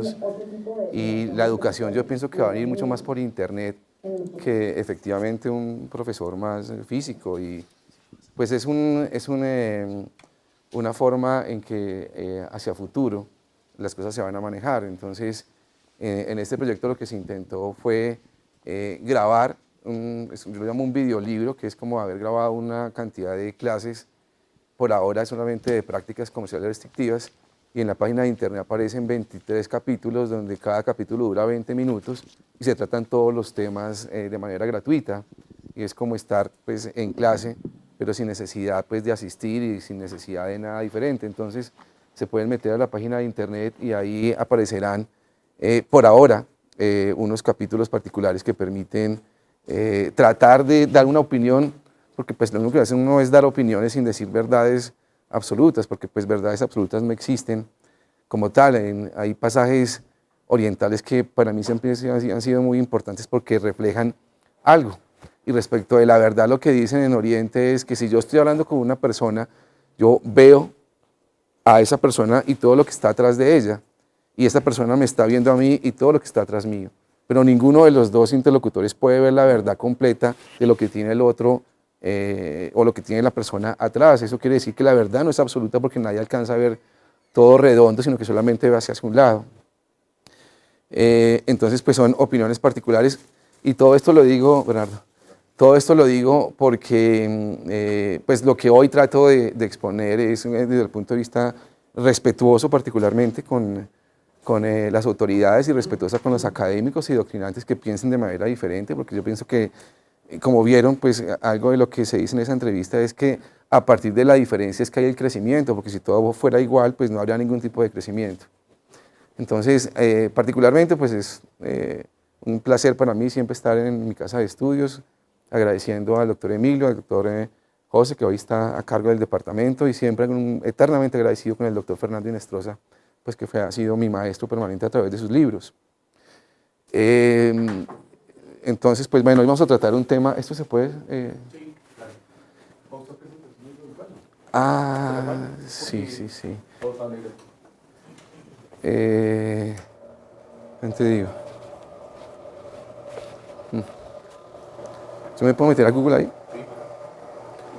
contenidos, y la educación yo pienso que va a venir mucho más por internet que efectivamente un profesor más físico, y pues una forma en que hacia futuro las cosas se van a manejar. Entonces, en este proyecto lo que se intentó fue grabar, yo lo llamo un videolibro, que es como haber grabado una cantidad de clases, por ahora solamente de prácticas comerciales restrictivas, y en la página de internet aparecen 23 capítulos, donde cada capítulo dura 20 minutos, y se tratan todos los temas de manera gratuita, y es como estar pues, en clase, pero sin necesidad pues, de asistir y sin necesidad de nada diferente. Entonces se pueden meter a la página de internet y ahí aparecerán por ahora unos capítulos particulares que permiten tratar de dar una opinión, porque pues lo único que hace uno es dar opiniones sin decir verdades absolutas, porque pues verdades absolutas no existen como tal. Hay pasajes orientales que para mí siempre han sido muy importantes porque reflejan algo. Y respecto de la verdad, lo que dicen en Oriente es que si yo estoy hablando con una persona, yo veo a esa persona y todo lo que está atrás de ella, y esa persona me está viendo a mí y todo lo que está atrás mío, pero ninguno de los dos interlocutores puede ver la verdad completa de lo que tiene el otro o lo que tiene la persona atrás. Eso quiere decir que la verdad no es absoluta, porque nadie alcanza a ver todo redondo, sino que solamente ve hacia un lado. Entonces, pues son opiniones particulares, y todo esto lo digo, Bernardo, todo esto lo digo porque pues lo que hoy trato de exponer es desde el punto de vista respetuoso, particularmente con las autoridades, y respetuosa con los académicos y doctrinantes que piensen de manera diferente, porque yo pienso que, como vieron, pues algo de lo que se dice en esa entrevista es que a partir de la diferencia es que hay el crecimiento, porque si todo fuera igual, pues no habría ningún tipo de crecimiento. Entonces, particularmente, pues es un placer para mí siempre estar en mi casa de estudios, agradeciendo al doctor Emilio, al doctor José, que hoy está a cargo del departamento, y siempre eternamente agradecido con el doctor Fernando Inestrosa, pues que ha sido mi maestro permanente a través de sus libros. Entonces, pues bueno, hoy vamos a tratar un tema. ¿Esto se puede? Sí, claro. Sí, sí, sí. Te digo. ¿Yo me puedo meter a Google ahí? Sí.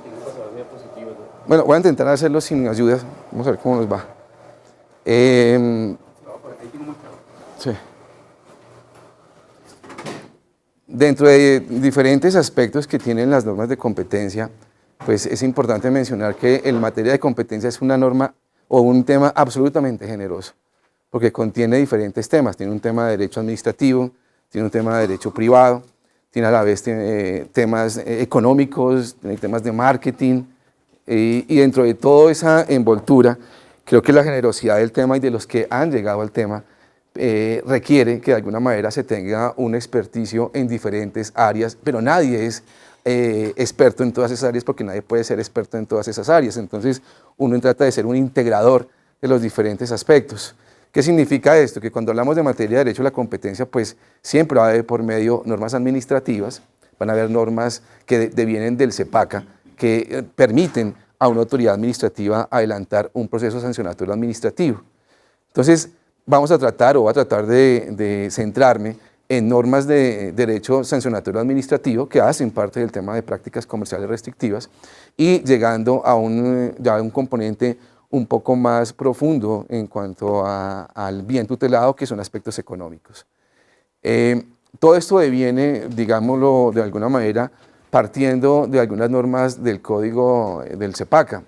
Tienes que pasar diapositivas, ¿no? Bueno, voy a intentar hacerlo sin ayuda. Vamos a ver cómo nos va. No, por aquí tengo muy claro. Sí. Dentro de diferentes aspectos que tienen las normas de competencia, pues es importante mencionar que en materia de competencia es una norma o un tema absolutamente generoso, porque contiene diferentes temas. Tiene un tema de derecho administrativo, tiene un tema de derecho privado, tiene a la vez temas económicos, tiene temas de marketing, y dentro de toda esa envoltura, creo que la generosidad del tema y de los que han llegado al tema requiere que de alguna manera se tenga un experticio en diferentes áreas, pero nadie es experto en todas esas áreas, porque nadie puede ser experto en todas esas áreas. Entonces uno trata de ser un integrador de los diferentes aspectos. ¿Qué significa esto? Que cuando hablamos de materia de derecho a la competencia, pues siempre va a haber por medio normas administrativas, van a haber normas que devienen del CEPACA, que permiten a una autoridad administrativa adelantar un proceso sancionatorio administrativo. Entonces, vamos a tratar, o voy a tratar de centrarme en normas de derecho sancionatorio administrativo que hacen parte del tema de prácticas comerciales restrictivas, y llegando a un componente un poco más profundo en cuanto al bien tutelado, que son aspectos económicos. Todo esto deviene, digámoslo de alguna manera, partiendo de algunas normas del código del CEPACA,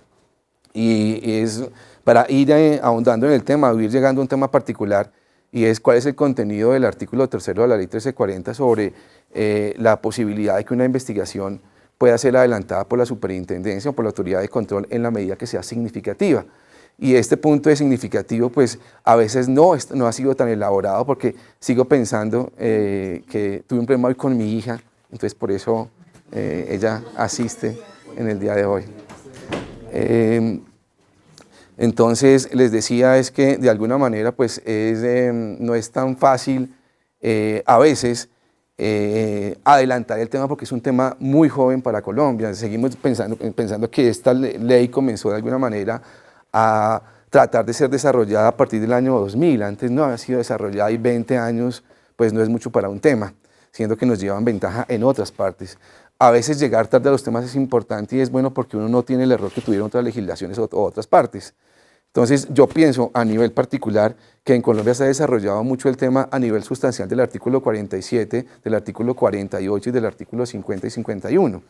y es para ir ahondando en el tema, o ir llegando a un tema particular, y es cuál es el contenido del artículo 3º de la ley 1340 sobre la posibilidad de que una investigación pueda ser adelantada por la superintendencia o por la autoridad de control en la medida que sea significativa. Y este punto de significativo, pues a veces no ha sido tan elaborado, porque sigo pensando que tuve un problema hoy con mi hija, entonces por eso ella asiste en el día de hoy. Entonces les decía es que de alguna manera pues no es tan fácil a veces adelantar el tema, porque es un tema muy joven para Colombia. Seguimos pensando que esta ley comenzó de alguna manera a tratar de ser desarrollada a partir del año 2000. Antes no había sido desarrollada y 20 años pues no es mucho para un tema, siendo que nos llevan ventaja en otras partes. A veces llegar tarde a los temas es importante y es bueno porque uno no tiene el error que tuvieron otras legislaciones o otras partes. Entonces yo pienso a nivel particular que en Colombia se ha desarrollado mucho el tema a nivel sustancial del artículo 47, del artículo 48 y del artículo 50 y 51.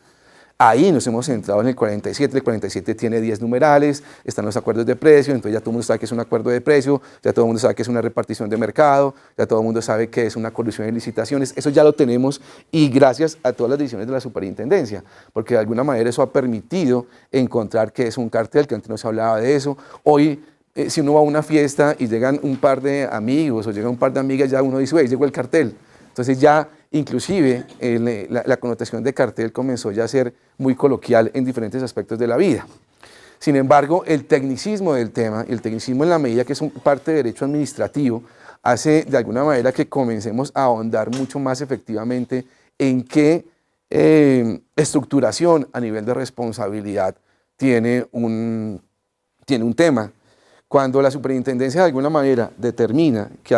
Ahí nos hemos centrado en el 47, el 47 tiene 10 numerales, están los acuerdos de precio, entonces ya todo el mundo sabe que es un acuerdo de precio, ya todo el mundo sabe que es una repartición de mercado, ya todo el mundo sabe que es una colusión de licitaciones, eso ya lo tenemos y gracias a todas las decisiones de la superintendencia, porque de alguna manera eso ha permitido encontrar que es un cartel, que antes no se hablaba de eso. Hoy, si uno va a una fiesta y llegan un par de amigos o llegan un par de amigas, ya uno dice, llegó el cartel. Entonces ya inclusive la connotación de cartel comenzó ya a ser muy coloquial en diferentes aspectos de la vida. Sin embargo, el tecnicismo del tema, el tecnicismo en la medida que es parte de derecho administrativo, hace de alguna manera que comencemos a ahondar mucho más efectivamente en qué estructuración a nivel de responsabilidad tiene un tema. Cuando la superintendencia de alguna manera determina que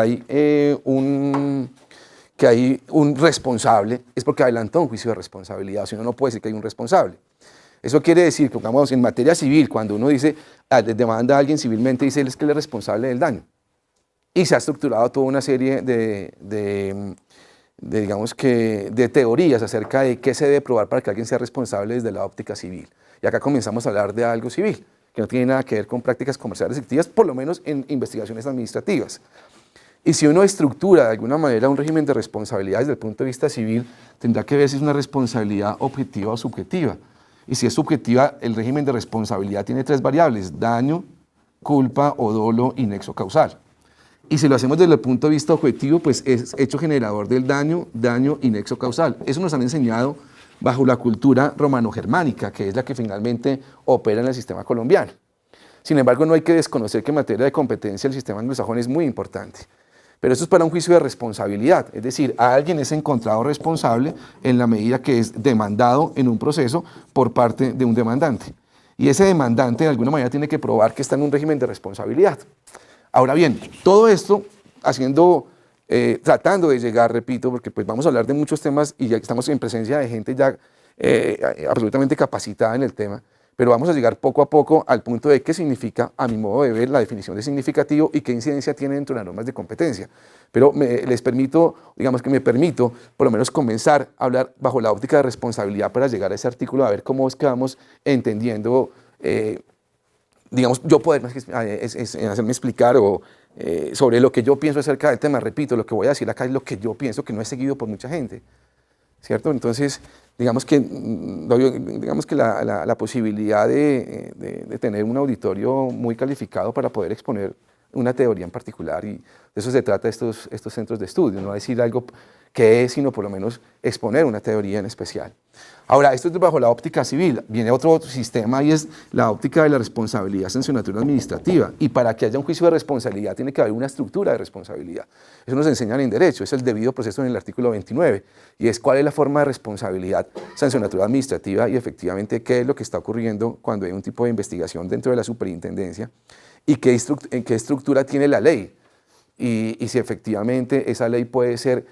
hay un responsable, es porque adelantó un juicio de responsabilidad, o si no, no puede decir que hay un responsable. Eso quiere decir que, digamos, en materia civil, cuando uno dice, demanda a alguien civilmente, dice él es que él es responsable del daño. Y se ha estructurado toda una serie de teorías acerca de qué se debe probar para que alguien sea responsable desde la óptica civil. Y acá comenzamos a hablar de algo civil, que no tiene nada que ver con prácticas comerciales efectivas, por lo menos en investigaciones administrativas. Y si uno estructura de alguna manera un régimen de responsabilidad desde el punto de vista civil, tendrá que ver si es una responsabilidad objetiva o subjetiva. Y si es subjetiva, el régimen de responsabilidad tiene 3 variables: daño, culpa o dolo y nexo causal. Y si lo hacemos desde el punto de vista objetivo, pues es hecho generador del daño y nexo causal. Eso nos han enseñado bajo la cultura romano-germánica, que es la que finalmente opera en el sistema colombiano. Sin embargo, no hay que desconocer que en materia de competencia el sistema anglosajón es muy importante. Pero esto es para un juicio de responsabilidad, es decir, alguien es encontrado responsable en la medida que es demandado en un proceso por parte de un demandante. Y ese demandante de alguna manera tiene que probar que está en un régimen de responsabilidad. Ahora bien, todo esto tratando de llegar, repito, porque pues vamos a hablar de muchos temas y ya estamos en presencia de gente ya absolutamente capacitada en el tema, pero vamos a llegar poco a poco al punto de qué significa, a mi modo de ver, la definición de significativo y qué incidencia tiene dentro de las normas de competencia. Pero me permito por lo menos comenzar a hablar bajo la óptica de responsabilidad para llegar a ese artículo, a ver cómo es que vamos entendiendo, yo poder hacerme explicar sobre lo que yo pienso acerca del tema. Repito, lo que voy a decir acá es lo que yo pienso, que no es seguido por mucha gente, ¿cierto? Entonces, digamos que la posibilidad de tener un auditorio muy calificado para poder exponer una teoría en particular, y de eso se trata estos centros de estudio, no decir algo que es, sino por lo menos exponer una teoría en especial. Ahora, esto es bajo la óptica civil. Viene otro sistema y es la óptica de la responsabilidad sancionatoria administrativa. Y para que haya un juicio de responsabilidad tiene que haber una estructura de responsabilidad. Eso nos enseñan en derecho, es el debido proceso en el artículo 29. Y es cuál es la forma de responsabilidad sancionatoria administrativa y efectivamente qué es lo que está ocurriendo cuando hay un tipo de investigación dentro de la superintendencia y qué estructura tiene la ley. Y si efectivamente esa ley puede ser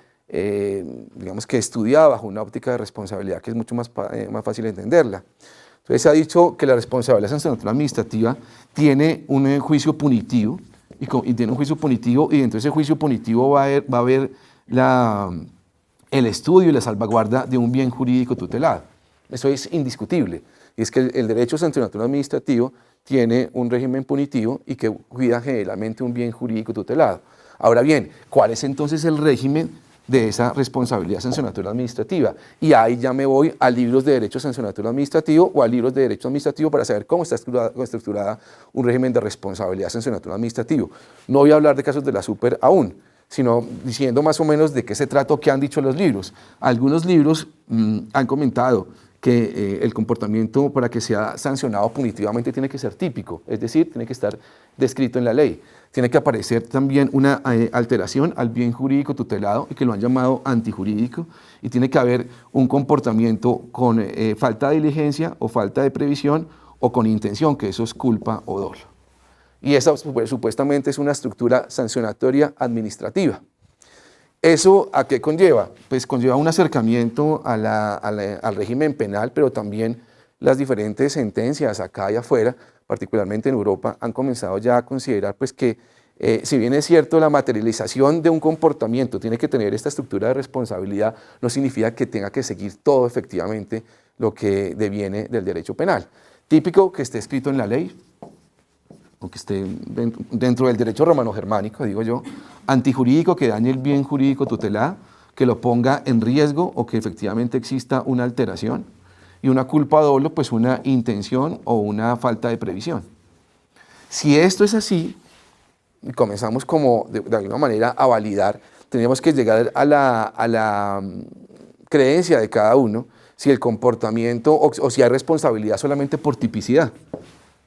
estudiada bajo una óptica de responsabilidad que es mucho más fácil entenderla. Entonces se ha dicho que la responsabilidad sancionatoria administrativa tiene un juicio punitivo y tiene un juicio punitivo, y dentro de ese juicio punitivo va a haber el estudio y la salvaguarda de un bien jurídico tutelado. Eso es indiscutible, y es que el derecho sancionatorio administrativo tiene un régimen punitivo y que cuida generalmente un bien jurídico tutelado. Ahora bien, ¿cuál es entonces el régimen de esa responsabilidad sancionatoria administrativa? Y ahí ya me voy a libros de derecho sancionatorio administrativo o a libros de derecho administrativo para saber cómo está estructurada un régimen de responsabilidad sancionatoria administrativo. No voy a hablar de casos de la super aún, sino diciendo más o menos de qué se trata o qué han dicho los libros. Algunos libros han comentado que el comportamiento para que sea sancionado punitivamente tiene que ser típico, es decir, tiene que estar descrito en la ley. Tiene que aparecer también una alteración al bien jurídico tutelado, y que lo han llamado antijurídico, y tiene que haber un comportamiento con falta de diligencia o falta de previsión o con intención, que eso es culpa o dolo. y esa supuestamente es una estructura sancionatoria administrativa. ¿Eso a qué conlleva? Pues conlleva un acercamiento al régimen penal, pero también las diferentes sentencias acá y afuera, particularmente en Europa, han comenzado ya a considerar pues, que si bien es cierto la materialización de un comportamiento tiene que tener esta estructura de responsabilidad, no significa que tenga que seguir todo efectivamente lo que deviene del derecho penal. Típico que esté escrito en la ley, o que esté dentro del derecho romano-germánico, digo yo, antijurídico que dañe el bien jurídico tutelado, que lo ponga en riesgo o que efectivamente exista una alteración, y una culpa dolo, pues una intención o una falta de previsión. Si esto es así, y comenzamos como de alguna manera a validar, tenemos que llegar a la creencia de cada uno si el comportamiento o si hay responsabilidad solamente por tipicidad.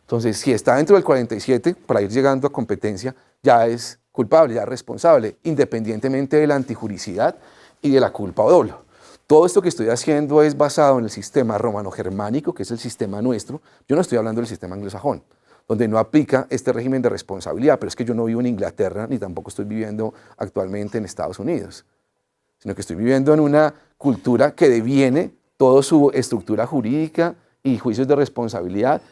Entonces, si está dentro del 47, para ir llegando a competencia, ya es culpable, ya es responsable, independientemente de la antijuricidad y de la culpa o dolo. Todo esto que estoy haciendo es basado en el sistema romano-germánico, que es el sistema nuestro. Yo no estoy hablando del sistema anglosajón, donde no aplica este régimen de responsabilidad, pero es que yo no vivo en Inglaterra, ni tampoco estoy viviendo actualmente en Estados Unidos, sino que estoy viviendo en una cultura que deviene toda su estructura jurídica y juicios de responsabilidad,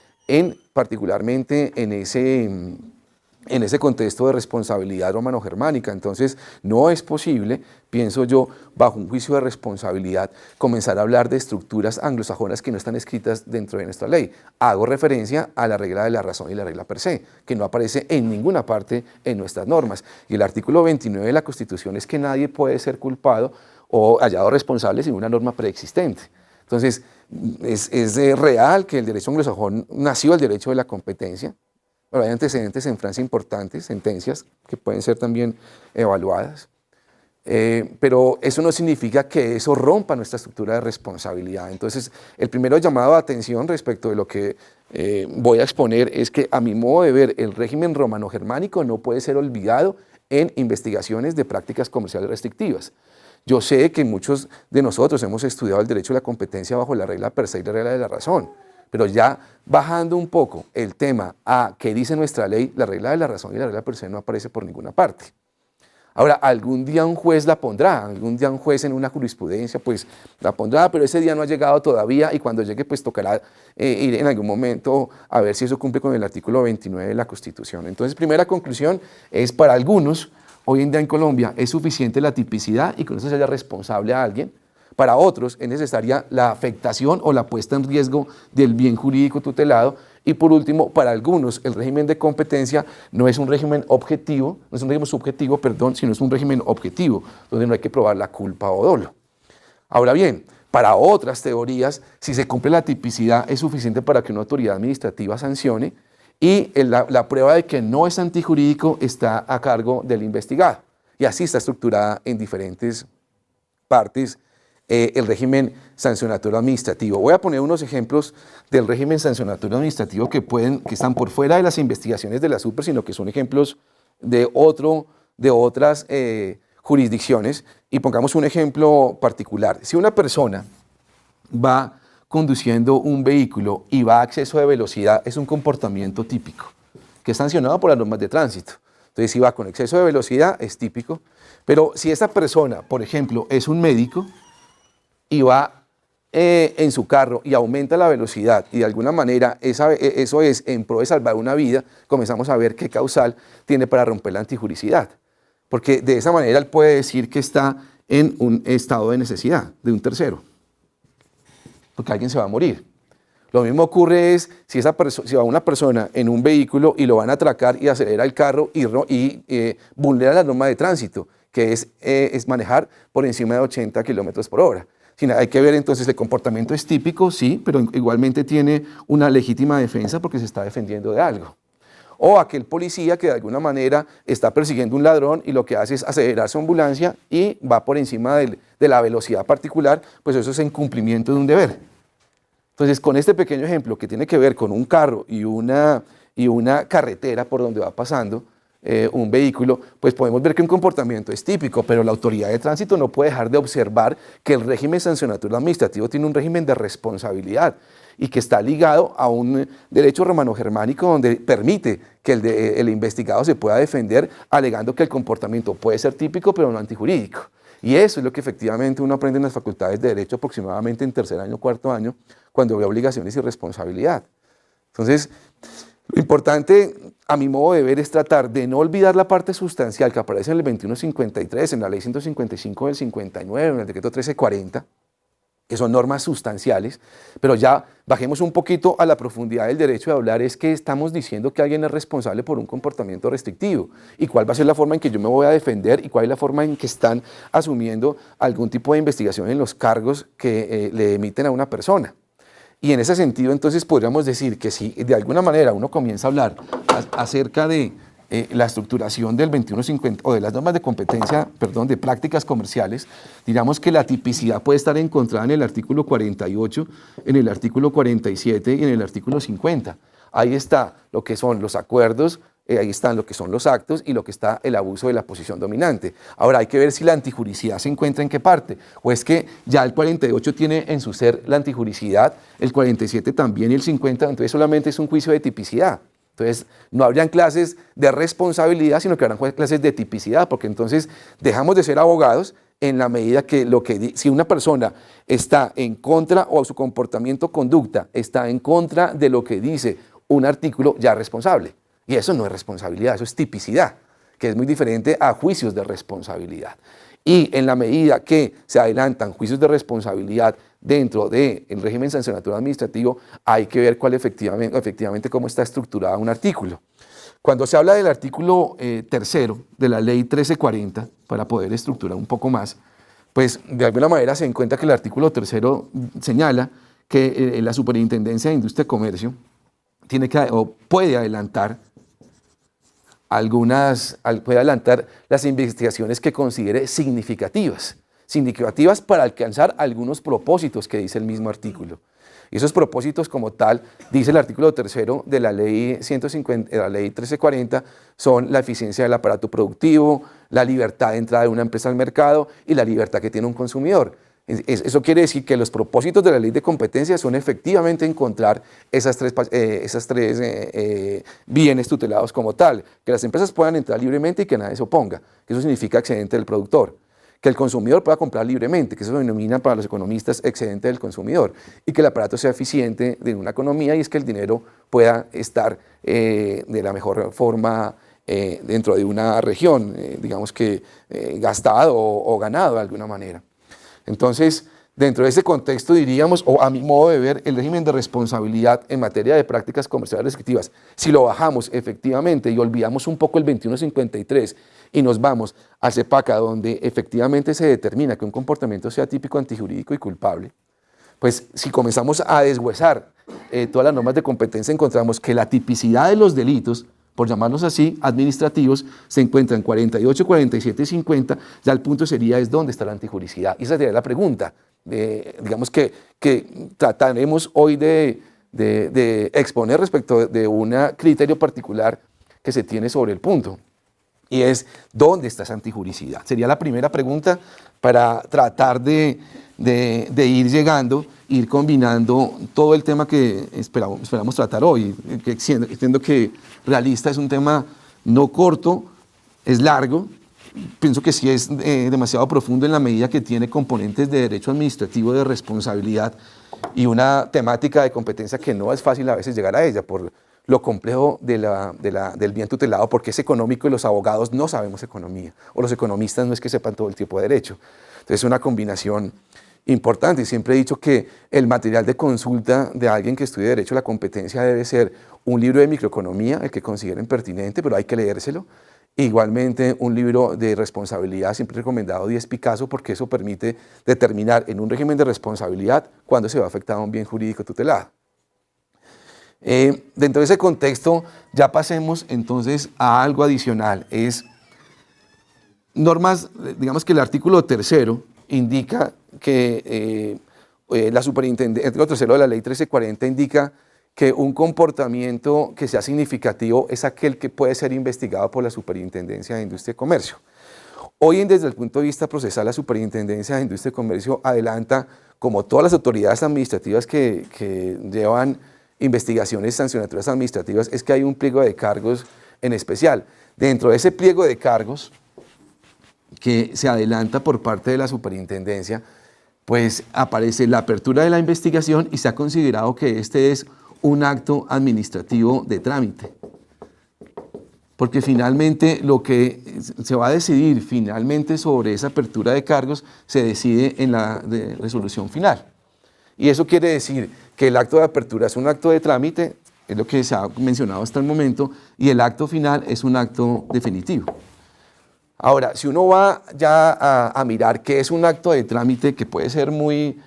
particularmente en ese contexto de responsabilidad romano-germánica. Entonces, no es posible, pienso yo, bajo un juicio de responsabilidad, comenzar a hablar de estructuras anglosajonas que no están escritas dentro de nuestra ley. Hago referencia a la regla de la razón y la regla per se, que no aparece en ninguna parte en nuestras normas. Y el artículo 29 de la Constitución es que nadie puede ser culpado o hallado responsable sin una norma preexistente. Entonces, es real que el derecho anglosajón nació el derecho de la competencia. Pero hay antecedentes en Francia importantes, sentencias que pueden ser también evaluadas. Pero eso no significa que eso rompa nuestra estructura de responsabilidad. Entonces, el primero llamado de atención respecto de lo que voy a exponer es que, a mi modo de ver, el régimen romano-germánico no puede ser olvidado en investigaciones de prácticas comerciales restrictivas. Yo sé que muchos de nosotros hemos estudiado el derecho de la competencia bajo la regla per se y la regla de la razón, pero ya bajando un poco el tema a qué dice nuestra ley, la regla de la razón y la regla per se no aparece por ninguna parte. Ahora, algún día un juez la pondrá, algún día un juez en una jurisprudencia pues la pondrá, pero ese día no ha llegado todavía y cuando llegue pues tocará ir en algún momento a ver si eso cumple con el artículo 29 de la Constitución. Entonces, primera conclusión es para algunos, hoy en día en Colombia es suficiente la tipicidad y con eso se haya responsable a alguien. Para otros es necesaria la afectación o la puesta en riesgo del bien jurídico tutelado. Y por último, para algunos el régimen de competencia no es un régimen objetivo, no es un régimen subjetivo, perdón, sino es un régimen objetivo, donde no hay que probar la culpa o dolo. Ahora bien, para otras teorías, si se cumple la tipicidad es suficiente para que una autoridad administrativa sancione y la prueba de que no es antijurídico está a cargo del investigado. Y así está estructurada en diferentes partes el régimen sancionatorio administrativo. Voy a poner unos ejemplos del régimen sancionatorio administrativo que están por fuera de las investigaciones de la SUPER, sino que son ejemplos de otras jurisdicciones. Y pongamos un ejemplo particular. Si una persona va conduciendo un vehículo y va a exceso de velocidad, es un comportamiento típico, que es sancionado por las normas de tránsito. Entonces, si va con exceso de velocidad, es típico. Pero si esa persona, por ejemplo, es un médico, y va en su carro y aumenta la velocidad y de alguna manera eso es en pro de salvar una vida, comenzamos a ver qué causal tiene para romper la antijuricidad. Porque de esa manera él puede decir que está en un estado de necesidad de un tercero, porque alguien se va a morir. Lo mismo ocurre si va una persona en un vehículo y lo van a atracar y acelera el carro y vulnera la norma de tránsito, que es manejar por encima de 80 kilómetros por hora. Hay que ver entonces, el comportamiento es típico, sí, pero igualmente tiene una legítima defensa porque se está defendiendo de algo. O aquel policía que de alguna manera está persiguiendo un ladrón y lo que hace es acelerar su ambulancia y va por encima de la velocidad particular, pues eso es incumplimiento de un deber. Entonces, con este pequeño ejemplo que tiene que ver con un carro y una carretera por donde va pasando un vehículo, pues podemos ver que un comportamiento es típico, pero la autoridad de tránsito no puede dejar de observar que el régimen sancionatorio administrativo tiene un régimen de responsabilidad y que está ligado a un derecho romano-germánico donde permite que el investigado se pueda defender alegando que el comportamiento puede ser típico pero no antijurídico. Y eso es lo que efectivamente uno aprende en las facultades de Derecho aproximadamente en tercer año, cuarto año, cuando ve obligaciones y responsabilidad. Entonces, lo importante, a mi modo de ver, es tratar de no olvidar la parte sustancial que aparece en el 2153, en la Ley 155 del 59, en el Decreto 1340, que son normas sustanciales, pero ya bajemos un poquito a la profundidad del derecho de hablar, es que estamos diciendo que alguien es responsable por un comportamiento restrictivo y cuál va a ser la forma en que yo me voy a defender y cuál es la forma en que están asumiendo algún tipo de investigación en los cargos que le emiten a una persona. Y en ese sentido, entonces, podríamos decir que si de alguna manera uno comienza a hablar acerca de la estructuración del 2150 o de las normas de competencia, perdón, de prácticas comerciales, digamos que la tipicidad puede estar encontrada en el artículo 48, en el artículo 47 y en el artículo 50. Ahí está lo que son los acuerdos, ahí están lo que son los actos y lo que está el abuso de la posición dominante. Ahora hay que ver si la antijuricidad se encuentra en qué parte, o es que ya el 48 tiene en su ser la antijuricidad, el 47 también y el 50, entonces solamente es un juicio de tipicidad. Entonces no habrían clases de responsabilidad, sino que habrán clases de tipicidad, porque entonces dejamos de ser abogados en la medida que, si una persona está en contra o su comportamiento, conducta, está en contra de lo que dice un artículo, ya es responsable. Y eso no es responsabilidad, eso es tipicidad, que es muy diferente a juicios de responsabilidad. Y en la medida que se adelantan juicios de responsabilidad dentro del régimen sancionatorio administrativo, hay que ver cuál efectivamente cómo está estructurado un artículo. Cuando se habla del artículo tercero de la ley 1340, para poder estructurar un poco más, pues de alguna manera se encuentra que el artículo tercero señala que la Superintendencia de Industria y Comercio tiene que, o puede adelantar las investigaciones que considere significativas para alcanzar algunos propósitos que dice el mismo artículo. Y esos propósitos como tal, dice el artículo tercero de la ley 1340, son la eficiencia del aparato productivo, la libertad de entrada de una empresa al mercado y la libertad que tiene un consumidor. Eso quiere decir que los propósitos de la ley de competencia son efectivamente encontrar esas tres bienes tutelados como tal, que las empresas puedan entrar libremente y que nadie se oponga, que eso significa excedente del productor, que el consumidor pueda comprar libremente, que eso se denomina para los economistas excedente del consumidor, y que el aparato sea eficiente de una economía y es que el dinero pueda estar de la mejor forma dentro de una región, digamos que gastado o ganado de alguna manera. Entonces, dentro de ese contexto diríamos, o a mi modo de ver, el régimen de responsabilidad en materia de prácticas comerciales restrictivas, si lo bajamos efectivamente y olvidamos un poco el 2153 y nos vamos al CEPACA, donde efectivamente se determina que un comportamiento sea típico, antijurídico y culpable, pues si comenzamos a deshuesar todas las normas de competencia, encontramos que la tipicidad de los delitos, por llamarlos así, administrativos, se encuentran 48, 47 y 50, ya el punto sería es dónde está la antijuricidad. Y esa sería la pregunta, digamos que trataremos hoy de exponer respecto de un criterio particular que se tiene sobre el punto. Y es, ¿dónde está esa antijuricidad? Sería la primera pregunta para tratar de ir llegando, ir combinando todo el tema que esperamos tratar hoy, que entiendo que realista es un tema no corto, es largo, pienso que sí es demasiado profundo en la medida que tiene componentes de derecho administrativo, de responsabilidad y una temática de competencia que no es fácil a veces llegar a ella por lo complejo del bien tutelado, porque es económico y los abogados no sabemos economía, o los economistas no es que sepan todo el tipo de derecho. Entonces es una combinación importante y siempre he dicho que el material de consulta de alguien que estudie Derecho a la competencia debe ser un libro de microeconomía, el que consideren pertinente, pero hay que leérselo. Igualmente un libro de responsabilidad, siempre recomendado 10 Picasso, porque eso permite determinar en un régimen de responsabilidad cuándo se va a afectar a un bien jurídico tutelado. Dentro de ese contexto ya pasemos entonces a algo adicional, es normas, digamos que el artículo tercero indica que la superintendencia, el artículo tercero de la ley 1340 indica que un comportamiento que sea significativo es aquel que puede ser investigado por la Superintendencia de Industria y Comercio. Hoy, desde el punto de vista procesal, la Superintendencia de Industria y Comercio adelanta como todas las autoridades administrativas que llevan investigaciones sancionatorias administrativas, es que hay un pliego de cargos en especial. Dentro de ese pliego de cargos que se adelanta por parte de la superintendencia, pues aparece la apertura de la investigación y se ha considerado que este es un acto administrativo de trámite. Porque finalmente lo que se va a decidir finalmente sobre esa apertura de cargos se decide en la resolución final. Y eso quiere decir que el acto de apertura es un acto de trámite, es lo que se ha mencionado hasta el momento, y el acto final es un acto definitivo. Ahora, si uno va ya a mirar qué es un acto de trámite, que puede ser muy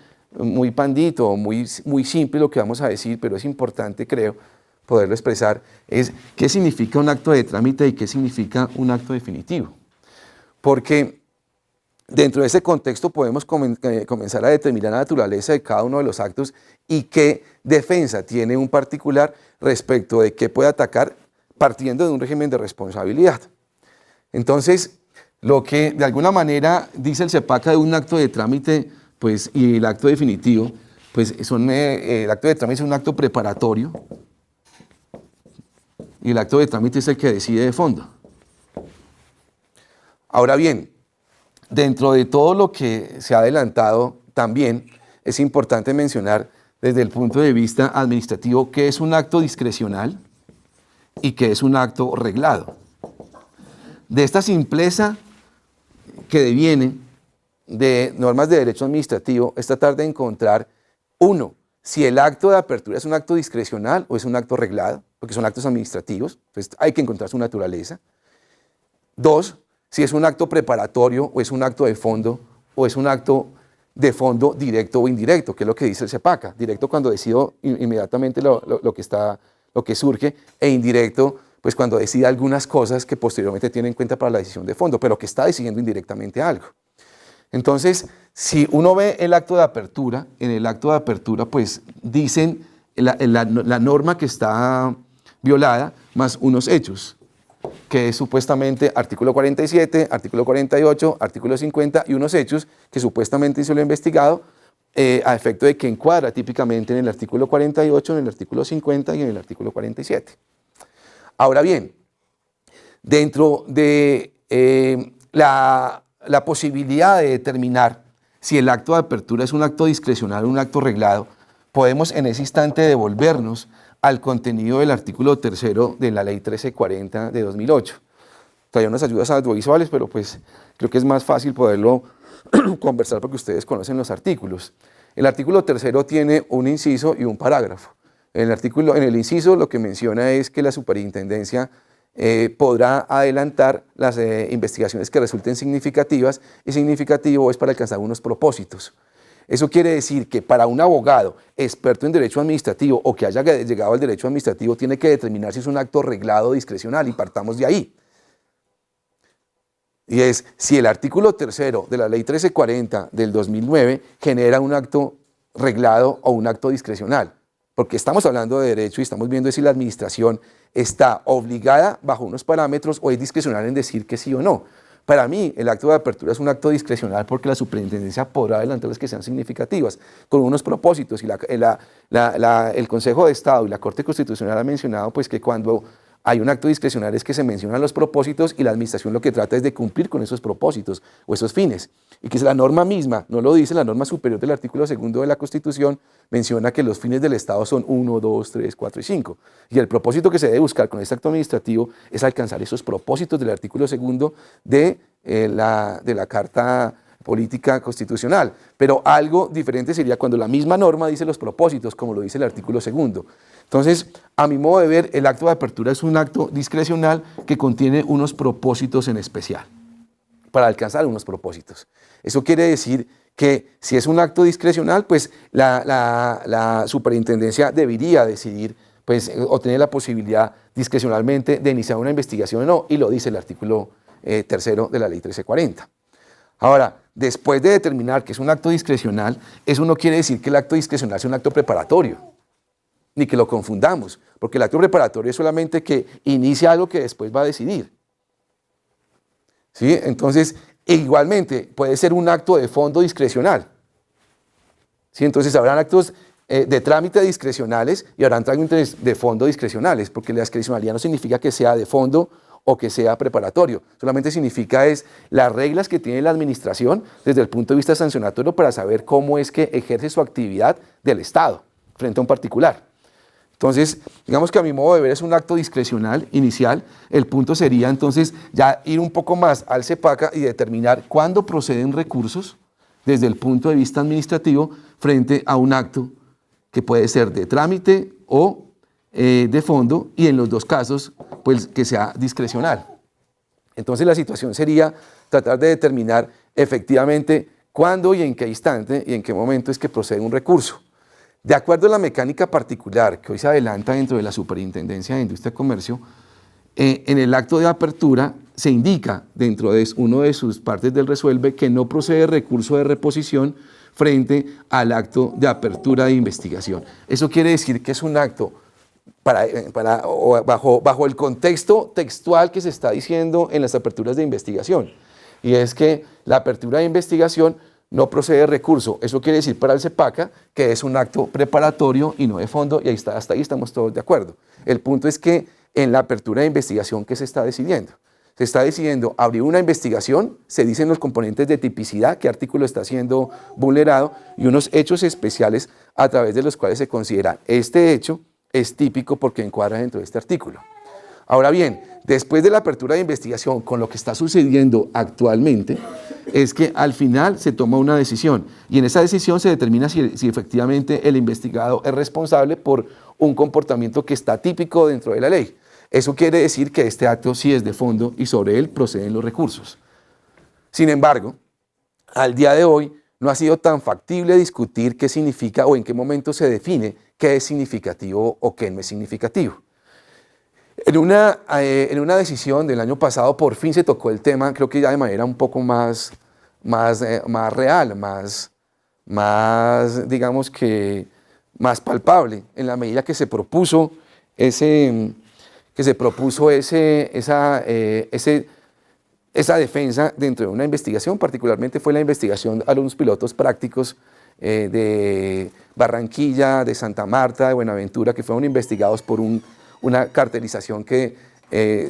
pandito, muy simple lo que vamos a decir, pero es importante, creo, poderlo expresar, es qué significa un acto de trámite y qué significa un acto definitivo. Porque dentro de ese contexto podemos comenzar a determinar la naturaleza de cada uno de los actos y qué defensa tiene un particular respecto de qué puede atacar partiendo de un régimen de responsabilidad. Entonces, lo que de alguna manera dice el CEPACA de un acto de trámite pues, y el acto definitivo, pues el acto de trámite es un acto preparatorio y el acto de trámite es el que decide de fondo. Ahora bien, dentro de todo lo que se ha adelantado, también es importante mencionar desde el punto de vista administrativo qué es un acto discrecional y qué es un acto reglado. De esta simpleza que deviene de normas de derecho administrativo es tratar de encontrar, uno, si el acto de apertura es un acto discrecional o es un acto reglado, porque son actos administrativos, entonces hay que encontrar su naturaleza. Dos, si es un acto preparatorio o es un acto de fondo o es un acto de fondo directo o indirecto, que es lo que dice el CEPACA. Directo cuando decido inmediatamente lo que surge, e indirecto pues cuando decide algunas cosas que posteriormente tiene en cuenta para la decisión de fondo, pero que está decidiendo indirectamente algo. Entonces, si uno ve el acto de apertura, en el acto de apertura pues dicen la norma que está violada más unos hechos, que es supuestamente artículo 47, artículo 48, artículo 50 y unos hechos que supuestamente hizo el investigado a efecto de que encuadra típicamente en el artículo 48, en el artículo 50 y en el artículo 47. Ahora bien, dentro de la posibilidad de determinar si el acto de apertura es un acto discrecional o un acto reglado, podemos en ese instante devolvernos al contenido del artículo 3º de la Ley 1340 de 2008. Traía unas ayudas audiovisuales, pero pues creo que es más fácil poderlo conversar porque ustedes conocen los artículos. El artículo 3º tiene un inciso y un parágrafo. En el inciso lo que menciona es que la superintendencia podrá adelantar las investigaciones que resulten significativas, y significativo es para alcanzar unos propósitos. Eso quiere decir que para un abogado experto en derecho administrativo o que haya llegado al derecho administrativo tiene que determinar si es un acto reglado o discrecional, y partamos de ahí. Y es si el artículo 3º de la Ley 1340 del 2009 genera un acto reglado o un acto discrecional. Porque estamos hablando de derecho y estamos viendo si la administración está obligada bajo unos parámetros o es discrecional en decir que sí o no. Para mí, el acto de apertura es un acto discrecional porque la superintendencia podrá adelantar las que sean significativas, con unos propósitos. Y el Consejo de Estado y la Corte Constitucional han mencionado pues, que cuando hay un acto discrecional es que se mencionan los propósitos y la administración lo que trata es de cumplir con esos propósitos o esos fines. Y que la norma misma, no lo dice, la norma superior del artículo 2º de la Constitución menciona que los fines del Estado son 1, 2, 3, 4 y 5. Y el propósito que se debe buscar con este acto administrativo es alcanzar esos propósitos del artículo 2º de la Carta Política Constitucional. Pero algo diferente sería cuando la misma norma dice los propósitos, como lo dice el artículo 2º. Entonces, a mi modo de ver, el acto de apertura es un acto discrecional que contiene unos propósitos en especial, para alcanzar unos propósitos. Eso quiere decir que si es un acto discrecional, pues la superintendencia debería decidir pues, o tener la posibilidad discrecionalmente de iniciar una investigación o no, y lo dice el artículo 3º de la Ley 1340. Ahora, después de determinar que es un acto discrecional, eso no quiere decir que el acto discrecional sea un acto preparatorio, ni que lo confundamos, porque el acto preparatorio es solamente que inicia algo que después va a decidir. ¿Sí? Entonces, igualmente puede ser un acto de fondo discrecional. ¿sí? Entonces habrán actos de trámite discrecionales y habrán trámites de fondo discrecionales, porque la discrecionalidad no significa que sea de fondo o que sea preparatorio, solamente significa es las reglas que tiene la administración desde el punto de vista sancionatorio para saber cómo es que ejerce su actividad del Estado frente a un particular. Entonces, digamos que a mi modo de ver es un acto discrecional inicial. El punto sería entonces ya ir un poco más al CEPACA y determinar cuándo proceden recursos desde el punto de vista administrativo frente a un acto que puede ser de trámite o de fondo, y en los dos casos pues que sea discrecional. Entonces la situación sería tratar de determinar efectivamente cuándo y en qué instante y en qué momento es que procede un recurso. De acuerdo a la mecánica particular que hoy se adelanta dentro de la Superintendencia de Industria y Comercio, en el acto de apertura se indica dentro de uno de sus partes del resuelve que no procede recurso de reposición frente al acto de apertura de investigación. Eso quiere decir que es un acto bajo el contexto textual que se está diciendo en las aperturas de investigación, y es que la apertura de investigación no procede recurso. Eso quiere decir para el CEPACA que es un acto preparatorio y no de fondo, y hasta ahí estamos todos de acuerdo. El punto es que en la apertura de investigación, ¿qué se está decidiendo? Se está decidiendo abrir una investigación, se dicen los componentes de tipicidad, qué artículo está siendo vulnerado, y unos hechos especiales a través de los cuales se considera este hecho es típico porque encuadra dentro de este artículo. Ahora bien, después de la apertura de investigación, con lo que está sucediendo actualmente, es que al final se toma una decisión, y en esa decisión se determina si efectivamente el investigado es responsable por un comportamiento que está típico dentro de la ley. Eso quiere decir que este acto sí es de fondo y sobre él proceden los recursos. Sin embargo, al día de hoy no ha sido tan factible discutir qué significa o en qué momento se define qué es significativo o qué no es significativo. En una decisión del año pasado por fin se tocó el tema, creo que ya de manera un poco más real, digamos que más palpable, en la medida que se propuso esa defensa dentro de una investigación. Particularmente fue la investigación a los pilotos prácticos de Barranquilla, de Santa Marta, de Buenaventura, que fueron investigados por una cartelización que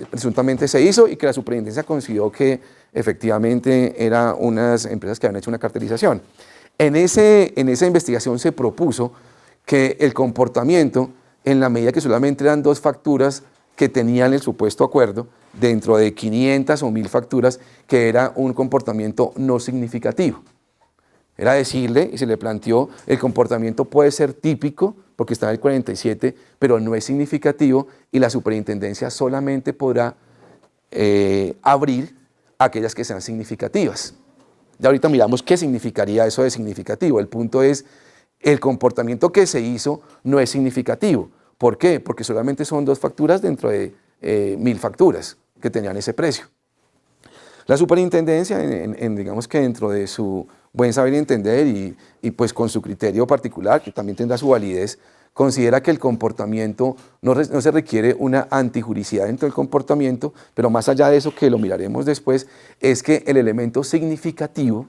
presuntamente se hizo y que la superintendencia consideró que efectivamente eran unas empresas que habían hecho una cartelización. En esa investigación se propuso que el comportamiento, en la medida que solamente eran 2 facturas que tenían el supuesto acuerdo, dentro de 500 o 1000 facturas, que era un comportamiento no significativo. Era decirle, y se le planteó, el comportamiento puede ser típico, porque está en el 47, pero no es significativo, y la superintendencia solamente podrá abrir aquellas que sean significativas. Ya ahorita miramos qué significaría eso de significativo. El punto es, el comportamiento que se hizo no es significativo. ¿Por qué? Porque solamente son 2 facturas dentro de 1000 facturas que tenían ese precio. La superintendencia, digamos que dentro de su buen saber y entender y pues con su criterio particular, que también tendrá su validez, considera que el comportamiento, no se requiere una antijuricidad dentro del comportamiento, pero más allá de eso, que lo miraremos después, es que el elemento significativo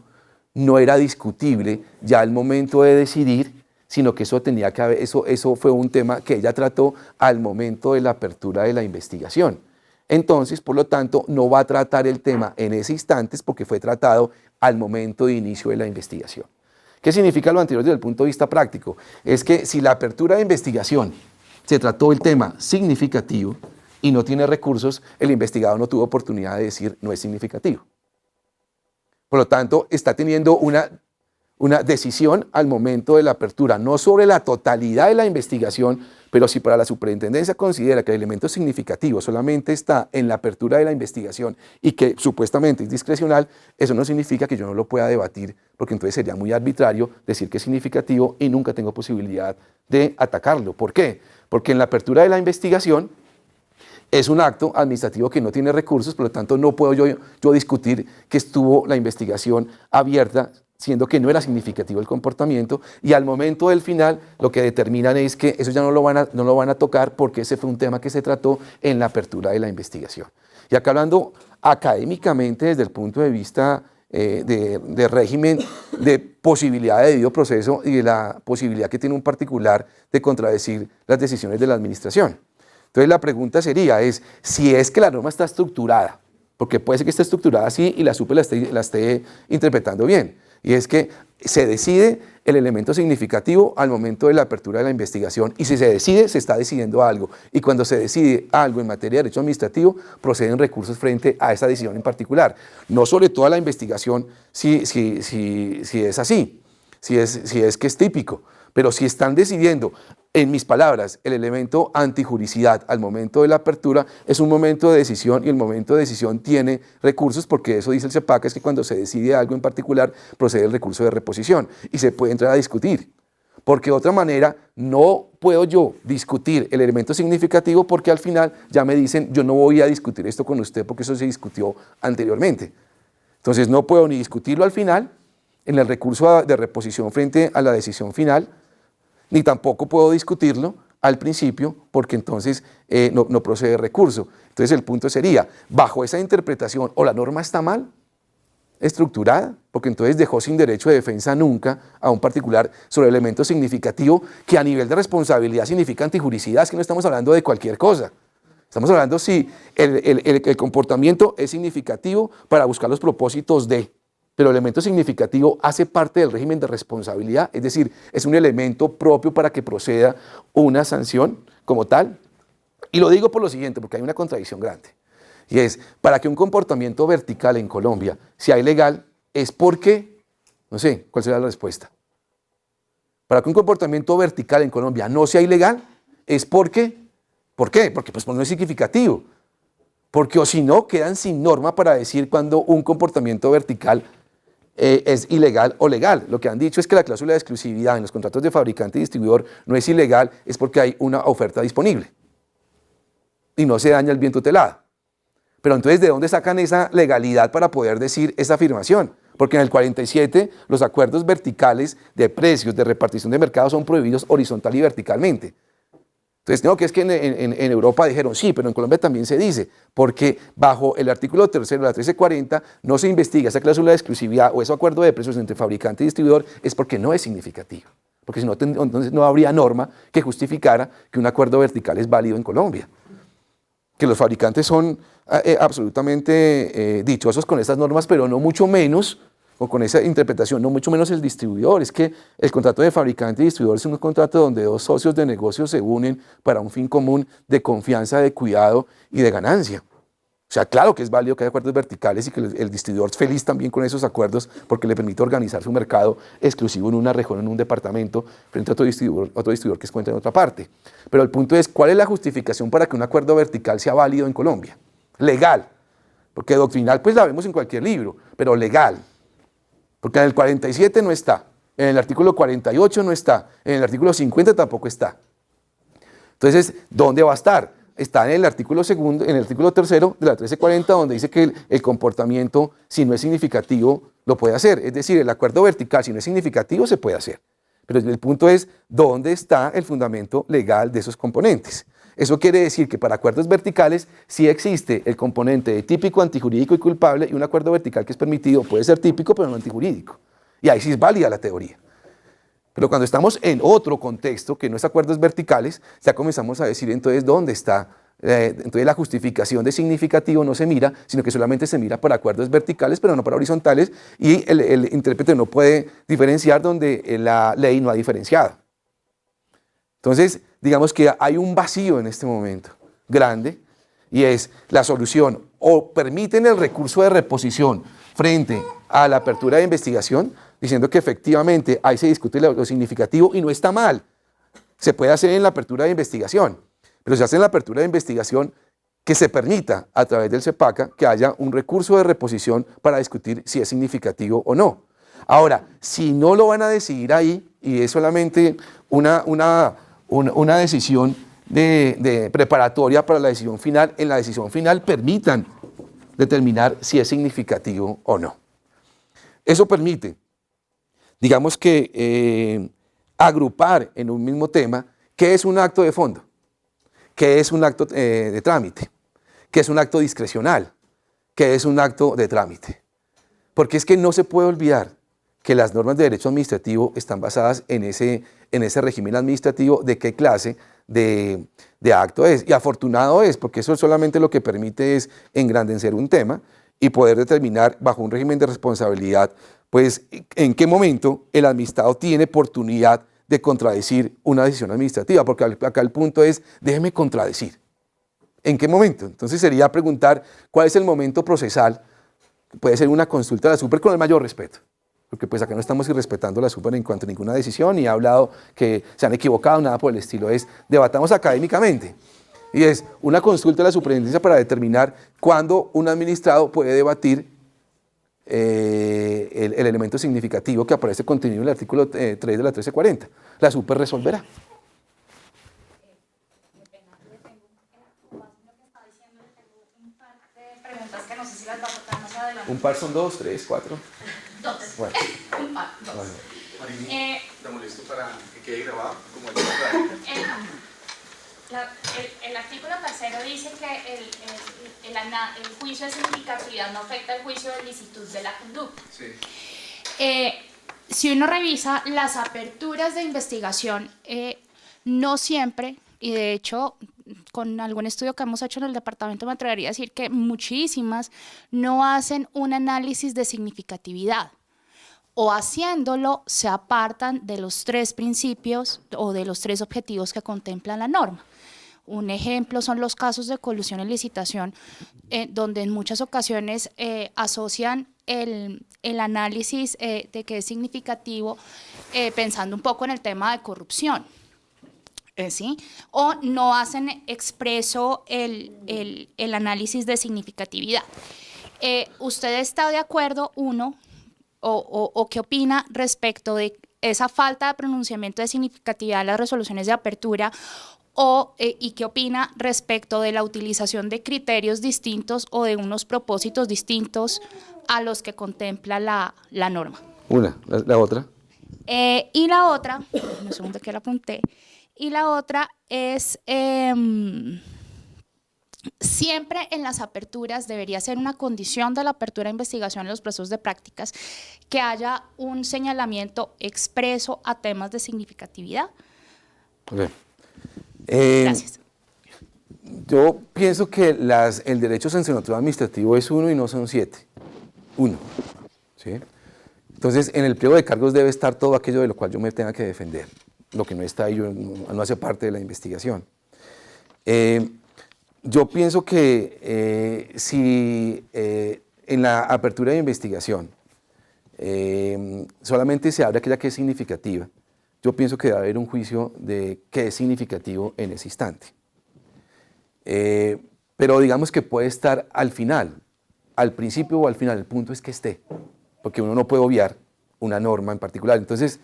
no era discutible ya al momento de decidir, sino que eso fue un tema que ella trató al momento de la apertura de la investigación. Entonces, por lo tanto, no va a tratar el tema en ese instante porque fue tratado al momento de inicio de la investigación. ¿Qué significa lo anterior desde el punto de vista práctico? Es que si la apertura de investigación se trató el tema significativo y no tiene recursos, el investigado no tuvo oportunidad de decir no es significativo. Por lo tanto, está teniendo una decisión al momento de la apertura, no sobre la totalidad de la investigación, pero si para la superintendencia considera que el elemento significativo solamente está en la apertura de la investigación y que supuestamente es discrecional, eso no significa que yo no lo pueda debatir, porque entonces sería muy arbitrario decir que es significativo y nunca tengo posibilidad de atacarlo. ¿Por qué? Porque en la apertura de la investigación es un acto administrativo que no tiene recursos, por lo tanto no puedo yo discutir que estuvo la investigación abierta, siendo que no era significativo el comportamiento, y al momento del final lo que determinan es que eso ya no lo van a tocar porque ese fue un tema que se trató en la apertura de la investigación. Y acá hablando académicamente desde el punto de vista de régimen de posibilidad de debido proceso y de la posibilidad que tiene un particular de contradecir las decisiones de la administración. Entonces la pregunta sería, si es que la norma está estructurada, porque puede ser que esté estructurada así y la SUPE la esté interpretando bien, y es que se decide el elemento significativo al momento de la apertura de la investigación, y si se decide, se está decidiendo algo, y cuando se decide algo en materia de derecho administrativo, proceden recursos frente a esa decisión en particular. No sobre toda la investigación si es así, si es que es típico, pero si están decidiendo, en mis palabras, el elemento antijuricidad al momento de la apertura es un momento de decisión, y el momento de decisión tiene recursos, porque eso dice el CEPAC, es que cuando se decide algo en particular procede el recurso de reposición y se puede entrar a discutir, porque de otra manera no puedo yo discutir el elemento significativo, porque al final ya me dicen yo no voy a discutir esto con usted porque eso se discutió anteriormente. Entonces no puedo ni discutirlo al final en el recurso de reposición frente a la decisión final, ni tampoco puedo discutirlo al principio, porque entonces no procede recurso. Entonces el punto sería, bajo esa interpretación, o la norma está mal estructurada, porque entonces dejó sin derecho de defensa nunca a un particular sobre el elemento significativo, que a nivel de responsabilidad significa antijuricidad, es que no estamos hablando de cualquier cosa. Estamos hablando si el comportamiento es significativo para buscar los propósitos de... Pero el elemento significativo hace parte del régimen de responsabilidad, es decir, es un elemento propio para que proceda una sanción como tal. Y lo digo por lo siguiente, porque hay una contradicción grande, y es, para que un comportamiento vertical en Colombia sea ilegal, es porque, no sé, ¿cuál será la respuesta? Para que un comportamiento vertical en Colombia no sea ilegal, es porque, ¿por qué? Porque pues no es significativo, porque o si no, quedan sin norma para decir cuando un comportamiento vertical es ilegal o legal. Lo que han dicho es que la cláusula de exclusividad en los contratos de fabricante y distribuidor no es ilegal, es porque hay una oferta disponible y no se daña el bien tutelado. Pero entonces, ¿de dónde sacan esa legalidad para poder decir esa afirmación? Porque en el 47 los acuerdos verticales de precios, de repartición de mercado son prohibidos horizontal y verticalmente. Entonces, no, que es que en Europa dijeron sí, pero en Colombia también se dice, porque bajo el artículo 3 de la 1340 no se investiga esa cláusula de exclusividad o ese acuerdo de precios entre fabricante y distribuidor, es porque no es significativo, porque si no, entonces no habría norma que justificara que un acuerdo vertical es válido en Colombia. Que los fabricantes son absolutamente dichosos con estas normas, pero no mucho menos, o con esa interpretación, no mucho menos el distribuidor. Es que el contrato de fabricante y distribuidor es un contrato donde dos socios de negocio se unen para un fin común de confianza, de cuidado y de ganancia. O sea, claro que es válido que haya acuerdos verticales y que el distribuidor es feliz también con esos acuerdos porque le permite organizar su mercado exclusivo en una región, en un departamento, frente a otro distribuidor que se encuentra en otra parte. Pero el punto es, ¿cuál es la justificación para que un acuerdo vertical sea válido en Colombia? Legal, porque doctrinal pues la vemos en cualquier libro, pero legal. Porque en el 47 no está, en el artículo 48 no está, en el artículo 50 tampoco está. Entonces, ¿dónde va a estar? Está en el artículo segundo, en el artículo 3 de la 1340, donde dice que el comportamiento, si no es significativo, lo puede hacer. Es decir, el acuerdo vertical, si no es significativo, se puede hacer. Pero el punto es, ¿dónde está el fundamento legal de esos componentes? Eso quiere decir que para acuerdos verticales sí existe el componente de típico, antijurídico y culpable, y un acuerdo vertical que es permitido puede ser típico pero no antijurídico. Y ahí sí es válida la teoría. Pero cuando estamos en otro contexto, que no es acuerdos verticales, ya comenzamos a decir entonces dónde está. Entonces la justificación de significativo no se mira, sino que solamente se mira para acuerdos verticales, pero no para horizontales, y el intérprete no puede diferenciar donde la ley no ha diferenciado. Entonces, digamos que hay un vacío en este momento grande, y es la solución, o permiten el recurso de reposición frente a la apertura de investigación, diciendo que efectivamente ahí se discute lo significativo y no está mal, se puede hacer en la apertura de investigación, pero se hace en la apertura de investigación que se permita a través del CEPACA que haya un recurso de reposición para discutir si es significativo o no. Ahora, si no lo van a decidir ahí y es solamente una decisión de preparatoria para la decisión final, en la decisión final permitan determinar si es significativo o no. Eso permite, digamos que, agrupar en un mismo tema qué es un acto de fondo, qué es un acto de trámite, qué es un acto discrecional, qué es un acto de trámite. Porque es que no se puede olvidar que las normas de derecho administrativo están basadas en ese régimen administrativo de qué clase de acto es. Y afortunado es, porque eso solamente lo que permite es engrandecer un tema y poder determinar bajo un régimen de responsabilidad, pues en qué momento el administrado tiene oportunidad de contradecir una decisión administrativa, porque acá el punto es, déjeme contradecir. ¿En qué momento? Entonces sería preguntar cuál es el momento procesal. Puede ser una consulta a la Super con el mayor respeto, porque pues acá no estamos irrespetando a la Super en cuanto a ninguna decisión, ni ha hablado que se han equivocado, nada por el estilo, es debatamos académicamente. Y es una consulta a la superintendencia para determinar cuándo un administrado puede debatir el elemento significativo que aparece contenido en el artículo 3 de la 1340. La Super resolverá. Preguntas que no sé si las va a tocar más adelante. Un par son 2, 3, 4. Dos. Bueno. Un par, dos. Bueno. Marini, ¿te molesto para que quede grabado como el de la práctica? El artículo tercero dice que el juicio de significatividad no afecta el juicio de licitud de la conducta. Sí. Si uno revisa las aperturas de investigación, no siempre, y de hecho con algún estudio que hemos hecho en el departamento me atrevería a decir que muchísimas no hacen un análisis de significatividad, o haciéndolo se apartan de los 3 principios o de los 3 objetivos que contempla la norma. Un ejemplo son los casos de colusión en licitación, donde en muchas ocasiones asocian el análisis de que es significativo pensando un poco en el tema de corrupción. ¿Sí? O no hacen expreso el análisis de significatividad. ¿Usted está de acuerdo, uno, o qué opina respecto de esa falta de pronunciamiento de significatividad en las resoluciones de apertura, y qué opina respecto de la utilización de criterios distintos o de unos propósitos distintos a los que contempla la norma? La otra. Y la otra, un segundo que la apunté, y la otra es, siempre en las aperturas debería ser una condición de la apertura de investigación en los procesos de prácticas que haya un señalamiento expreso a temas de significatividad. Okay. Gracias. Yo pienso que el derecho sancionatorio administrativo es 1 y no son 7. 1. ¿Sí? Entonces, en el pliego de cargos debe estar todo aquello de lo cual yo me tenga que defender. Lo que no está ahí no hace parte de la investigación. Yo pienso que si en la apertura de investigación solamente se abre aquella que es significativa, yo pienso que debe haber un juicio de qué es significativo en ese instante. Pero digamos que puede estar al final, al principio o al final, el punto es que esté, porque uno no puede obviar una norma en particular. Entonces,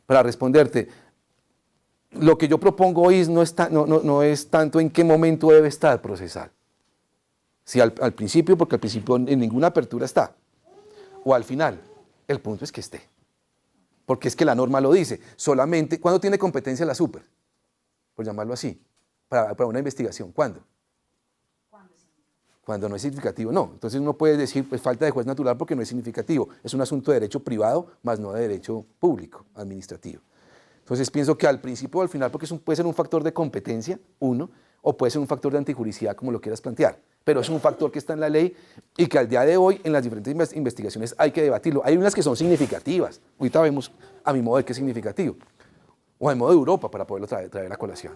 para responderte, lo que yo propongo hoy no es tanto en qué momento debe estar procesal. Si al principio, porque al principio en ninguna apertura está, o al final, el punto es que esté. Porque es que la norma lo dice, solamente, ¿cuándo tiene competencia la Super? Por llamarlo así, para una investigación, ¿cuándo? Cuando no es significativo, no. Entonces uno puede decir, pues falta de juez natural porque no es significativo. Es un asunto de derecho privado, más no de derecho público, administrativo. Entonces pienso que al principio o al final, porque puede ser un factor de competencia, uno, o puede ser un factor de antijuricidad, como lo quieras plantear. Pero es un factor que está en la ley y que al día de hoy, en las diferentes investigaciones, hay que debatirlo. Hay unas que son significativas. Ahorita vemos a mi modo de qué es significativo. O a mi modo de Europa, para poderlo traer a colación.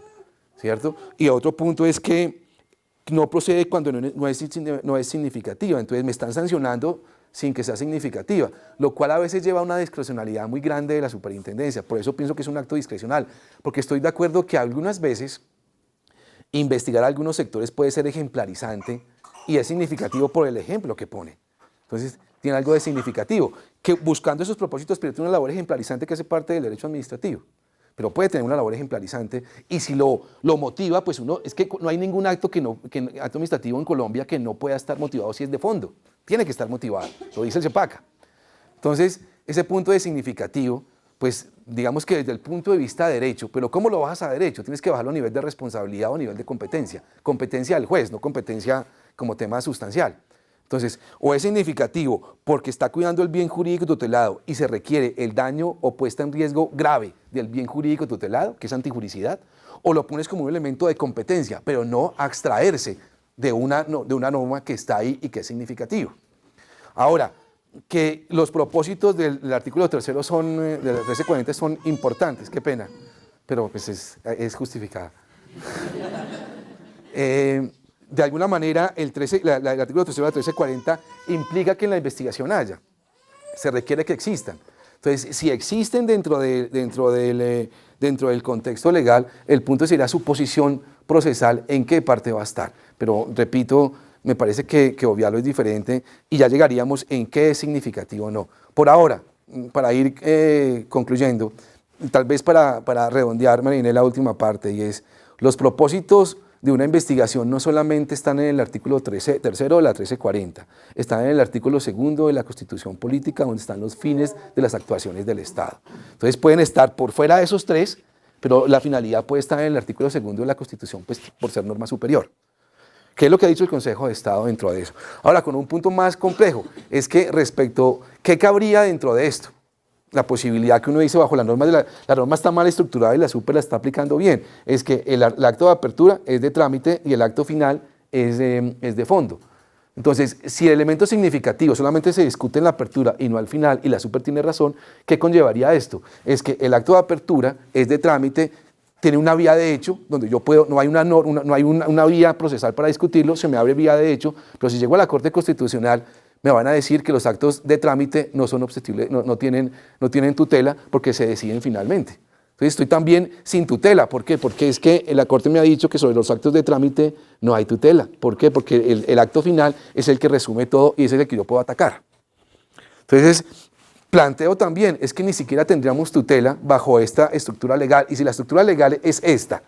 ¿Cierto? Y otro punto es que no procede cuando no es significativa. Entonces me están sancionando sin que sea significativa, lo cual a veces lleva a una discrecionalidad muy grande de la superintendencia. Por eso pienso que es un acto discrecional, porque estoy de acuerdo que algunas veces investigar algunos sectores puede ser ejemplarizante y es significativo por el ejemplo que pone. Entonces tiene algo de significativo, que buscando esos propósitos pierde una labor ejemplarizante que hace parte del derecho administrativo. Pero puede tener una labor ejemplarizante y si lo motiva, pues es que no hay ningún acto administrativo en Colombia que no pueda estar motivado si es de fondo. Tiene que estar motivado, lo dice el CEPACA. Entonces, ese punto de significativo, pues digamos que desde el punto de vista de derecho, pero ¿cómo lo bajas a derecho? Tienes que bajarlo a nivel de responsabilidad o a nivel de competencia. Competencia del juez, no competencia como tema sustancial. Entonces, o es significativo porque está cuidando el bien jurídico tutelado y se requiere el daño o puesta en riesgo grave del bien jurídico tutelado, que es antijuricidad, o lo pones como un elemento de competencia, pero no abstraerse de una norma que está ahí y que es significativo. Ahora, que los propósitos del artículo 3 de la 1340 son importantes, qué pena, pero pues es justificada. De alguna manera, el artículo 3 de la 1340 implica que en la investigación haya, se requiere que existan. Entonces, si existen dentro del contexto legal, el punto sería su posición procesal, en qué parte va a estar. Pero, repito, me parece que obviarlo es diferente y ya llegaríamos en qué es significativo o no. Por ahora, para ir concluyendo, tal vez para redondear, Marinela, la última parte, y es, los propósitos de una investigación no solamente están en el artículo 3 de la 1340, están en el artículo 2 de la Constitución Política, donde están los fines de las actuaciones del Estado. Entonces pueden estar por fuera de esos tres, pero la finalidad puede estar en el artículo 2 de la Constitución, pues, por ser norma superior. ¿Qué es lo que ha dicho el Consejo de Estado dentro de eso? Ahora, con un punto más complejo, es que respecto, ¿qué cabría dentro de esto? La posibilidad que uno dice bajo la norma, la norma está mal estructurada y la super la está aplicando bien, es que el acto de apertura es de trámite y el acto final es de fondo. Entonces, si el elemento significativo solamente se discute en la apertura y no al final, y la super tiene razón, ¿qué conllevaría esto? Es que el acto de apertura es de trámite, tiene una vía de hecho, donde yo puedo, no hay una vía procesal para discutirlo, se me abre vía de hecho, pero si llego a la Corte Constitucional, me van a decir que los actos de trámite no son objeticibles, no tienen tutela porque se deciden finalmente. Entonces estoy también sin tutela. ¿Por qué? Porque es que la Corte me ha dicho que sobre los actos de trámite no hay tutela. ¿Por qué? Porque el acto final es el que resume todo y es el que yo puedo atacar. Entonces, planteo también, es que ni siquiera tendríamos tutela bajo esta estructura legal. Y si la estructura legal es esta,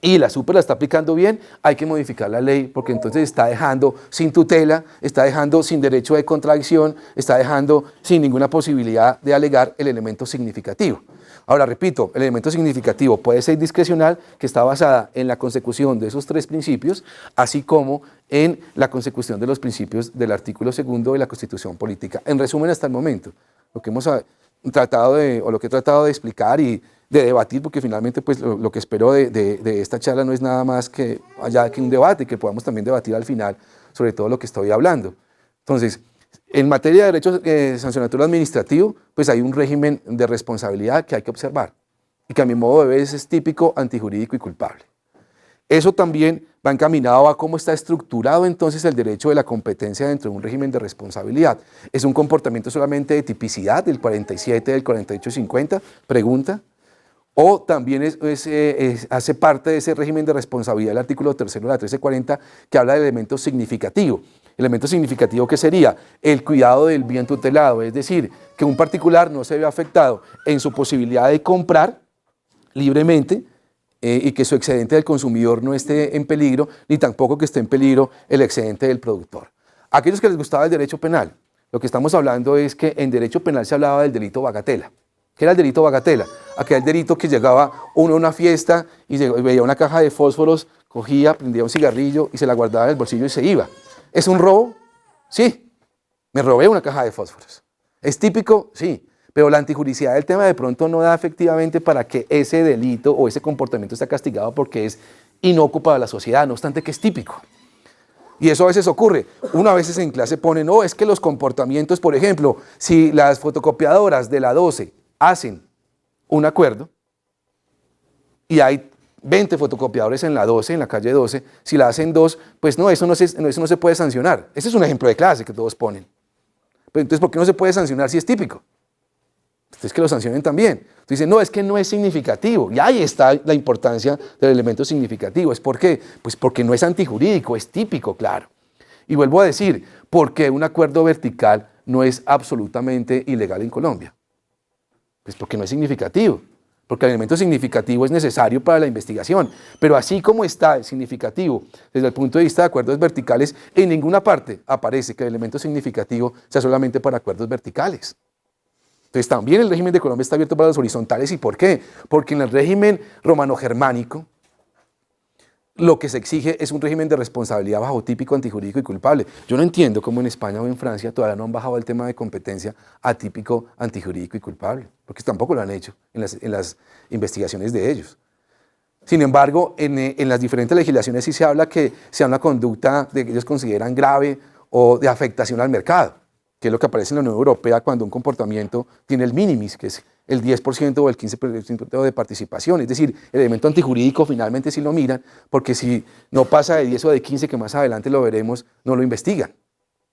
y la super la está aplicando bien, hay que modificar la ley porque entonces está dejando sin tutela, está dejando sin derecho de contradicción, está dejando sin ninguna posibilidad de alegar el elemento significativo. Ahora, repito, el elemento significativo puede ser discrecional, que está basada en la consecución de esos tres principios, así como en la consecución de los principios del artículo 2 de la Constitución Política. En resumen, hasta el momento, lo que hemos tratado lo que he tratado de explicar y de debatir, porque finalmente pues, lo que espero de esta charla no es nada más que allá que un debate, que podamos también debatir al final sobre todo lo que estoy hablando. Entonces, en materia de derecho sancionatorio administrativo, pues hay un régimen de responsabilidad que hay que observar y que a mi modo de ver es típico, antijurídico y culpable. Eso también va encaminado a cómo está estructurado entonces el derecho de la competencia dentro de un régimen de responsabilidad. ¿Es un comportamiento solamente de tipicidad del 47, del 48-50? Pregunta. O también hace parte de ese régimen de responsabilidad el artículo 3 de la 1340 que habla del elemento significativo. El elemento significativo que sería el cuidado del bien tutelado, es decir, que un particular no se ve afectado en su posibilidad de comprar libremente y que su excedente del consumidor no esté en peligro, ni tampoco que esté en peligro el excedente del productor. A aquellos que les gustaba el derecho penal, lo que estamos hablando es que en derecho penal se hablaba del delito bagatela. ¿Qué era el delito bagatela? Aquel delito que llegaba uno a una fiesta y veía una caja de fósforos, cogía, prendía un cigarrillo y se la guardaba en el bolsillo y se iba. ¿Es un robo? Sí, me robé una caja de fósforos. ¿Es típico? Sí, pero la antijuricidad del tema de pronto no da efectivamente para que ese delito o ese comportamiento esté castigado porque es inocuo para la sociedad, no obstante que es típico. Y eso a veces ocurre. Uno a veces en clase pone, no, es que los comportamientos, por ejemplo, si las fotocopiadoras de la 12 hacen un acuerdo y hay 20 fotocopiadores en la 12, en la calle 12, si la hacen dos, pues no, eso no se puede sancionar. Ese es un ejemplo de clase que todos ponen. Pero entonces, ¿por qué no se puede sancionar si es típico? Entonces que lo sancionen también. Entonces dicen, no, es que no es significativo. Y ahí está la importancia del elemento significativo. ¿Es por qué? Pues porque no es antijurídico, es típico, claro. Y vuelvo a decir, ¿por qué un acuerdo vertical no es absolutamente ilegal en Colombia? Pues porque no es significativo. Porque el elemento significativo es necesario para la investigación. Pero así como está el significativo desde el punto de vista de acuerdos verticales, en ninguna parte aparece que el elemento significativo sea solamente para acuerdos verticales. Entonces también el régimen de Colombia está abierto para los horizontales. ¿Y por qué? Porque en el régimen romano-germánico lo que se exige es un régimen de responsabilidad bajo típico, antijurídico y culpable. Yo no entiendo cómo en España o en Francia todavía no han bajado el tema de competencia atípico, antijurídico y culpable, porque tampoco lo han hecho en las investigaciones de ellos. Sin embargo, en las diferentes legislaciones sí se habla que sea una conducta de que ellos consideran grave o de afectación al mercado, que es lo que aparece en la Unión Europea cuando un comportamiento tiene el minimis, que es el 10% o el 15% de participación. Es decir, el elemento antijurídico finalmente sí lo miran, porque si no pasa de 10 o de 15, que más adelante lo veremos, no lo investigan.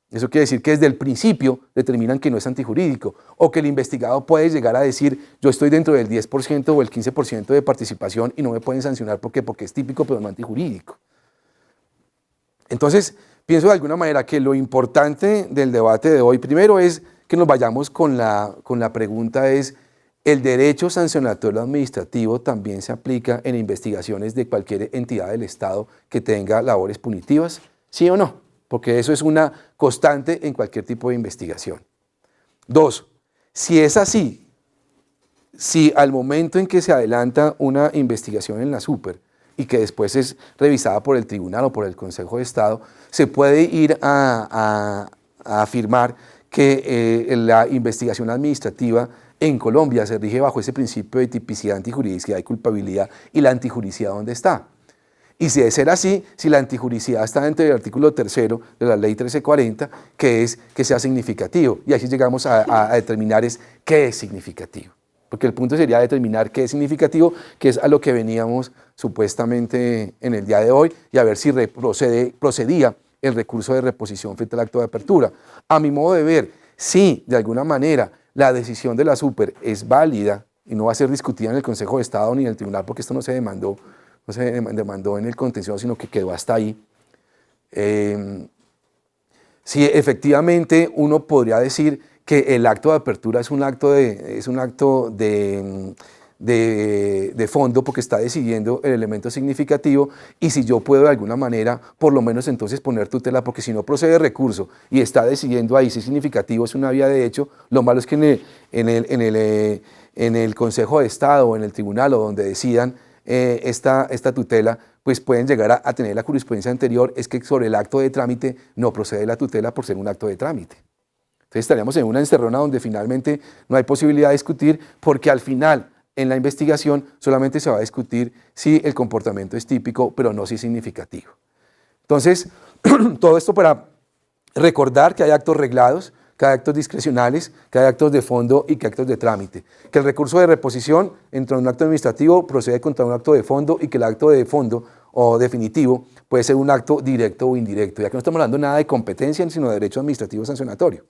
Eso quiere decir que desde el principio determinan que no es antijurídico, o que el investigado puede llegar a decir, yo estoy dentro del 10% o el 15% de participación y no me pueden sancionar porque es típico pero no antijurídico. Entonces, pienso de alguna manera que lo importante del debate de hoy, primero es que nos vayamos con la pregunta es, ¿el derecho sancionatorio administrativo también se aplica en investigaciones de cualquier entidad del Estado que tenga labores punitivas? ¿Sí o no? Porque eso es una constante en cualquier tipo de investigación. 2, si es así, si al momento en que se adelanta una investigación en la Super y que después es revisada por el tribunal o por el Consejo de Estado, se puede ir a afirmar que la investigación administrativa en Colombia se rige bajo ese principio de tipicidad, antijuridicidad y culpabilidad, y la antijuridicidad ¿dónde está? Y si de ser así, si la antijuridicidad está dentro del artículo 3º de la ley 1340, que es que sea significativo, y así llegamos a determinar qué es significativo. Porque el punto sería determinar qué es significativo, que es a lo que veníamos supuestamente en el día de hoy, y a ver si procedía el recurso de reposición frente al acto de apertura. A mi modo de ver, si de alguna manera la decisión de la Super es válida y no va a ser discutida en el Consejo de Estado ni en el tribunal, porque esto no se demandó en el contencioso, sino que quedó hasta ahí. Si efectivamente uno podría decir que el acto de apertura es un acto de fondo porque está decidiendo el elemento significativo, y si yo puedo de alguna manera por lo menos entonces poner tutela, porque si no procede recurso y está decidiendo ahí si es significativo, es una vía de hecho. Lo malo es que en el Consejo de Estado o en el tribunal o donde decidan esta tutela, pues pueden llegar a tener la jurisprudencia anterior, es que sobre el acto de trámite no procede la tutela por ser un acto de trámite. Entonces estaríamos en una encerrona donde finalmente no hay posibilidad de discutir, porque al final en la investigación solamente se va a discutir si el comportamiento es típico, pero no si es significativo. Entonces, todo esto para recordar que hay actos reglados, que hay actos discrecionales, que hay actos de fondo y que hay actos de trámite. Que el recurso de reposición entre un acto administrativo procede contra un acto de fondo, y que el acto de fondo o definitivo puede ser un acto directo o indirecto, ya que no estamos hablando nada de competencia, sino de derecho administrativo sancionatorio.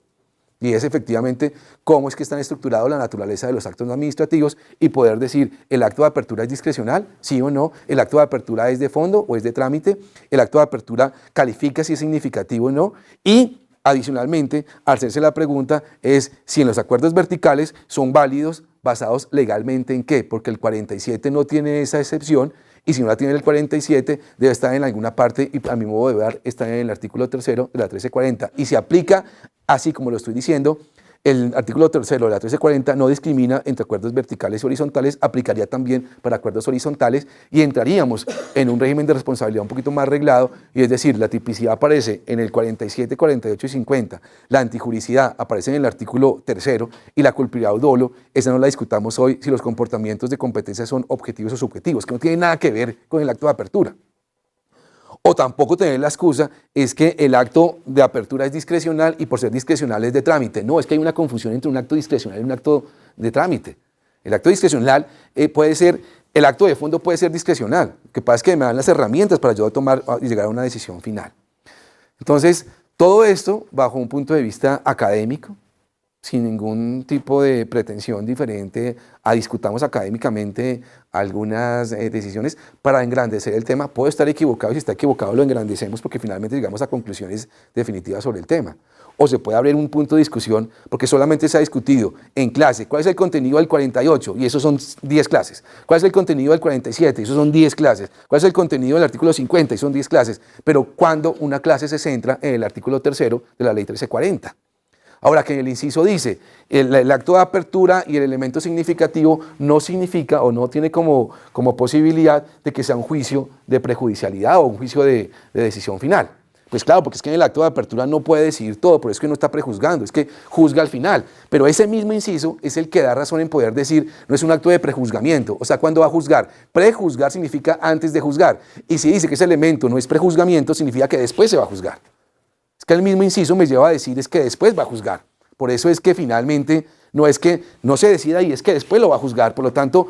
Y es efectivamente cómo es que están estructurados la naturaleza de los actos administrativos, y poder decir, ¿el acto de apertura es discrecional? ¿Sí o no? ¿El acto de apertura es de fondo o es de trámite? ¿El acto de apertura califica si es significativo o no? Y adicionalmente, hacerse la pregunta es si en los acuerdos verticales son válidos basados legalmente en qué, porque el 47 no tiene esa excepción, y si no la tiene el 47 debe estar en alguna parte, y a mi modo de ver está en el artículo 3º de la 1340, y se aplica así como lo estoy diciendo. El artículo 3º de la 1340 no discrimina entre acuerdos verticales y horizontales, aplicaría también para acuerdos horizontales, y entraríamos en un régimen de responsabilidad un poquito más reglado, y es decir, la tipicidad aparece en el 47, 48 y 50, la antijuridicidad aparece en el artículo 3º, y la culpabilidad o dolo, esa no la discutamos hoy, si los comportamientos de competencia son objetivos o subjetivos, que no tiene nada que ver con el acto de apertura. O tampoco tener la excusa es que el acto de apertura es discrecional y por ser discrecional es de trámite. No, es que hay una confusión entre un acto discrecional y un acto de trámite. El acto discrecional puede ser, el acto de fondo puede ser discrecional. Lo que pasa es que me dan las herramientas para yo tomar y llegar a una decisión final. Entonces, todo esto bajo un punto de vista académico, sin ningún tipo de pretensión diferente a discutamos académicamente algunas decisiones para engrandecer el tema. Puedo estar equivocado, y si está equivocado lo engrandecemos porque finalmente llegamos a conclusiones definitivas sobre el tema. O se puede abrir un punto de discusión porque solamente se ha discutido en clase cuál es el contenido del 48 y esos son 10 clases, cuál es el contenido del 47 y esos son 10 clases, cuál es el contenido del artículo 50 y son 10 clases, pero cuando una clase se centra en el artículo 3º de la ley 1340. Ahora que en el inciso dice, el acto de apertura y el elemento significativo no significa o no tiene como posibilidad de que sea un juicio de prejudicialidad o un juicio de decisión final. Pues claro, porque es que en el acto de apertura no puede decidir todo, por eso es que no está prejuzgando, es que juzga al final. Pero ese mismo inciso es el que da razón en poder decir, no es un acto de prejuzgamiento. O sea, ¿cuándo va a juzgar? Prejuzgar significa antes de juzgar. Y si dice que ese elemento no es prejuzgamiento, significa que después se va a juzgar. Es que el mismo inciso me lleva a decir es que después va a juzgar. Por eso es que finalmente no es que no se decida y es que después lo va a juzgar. Por lo tanto,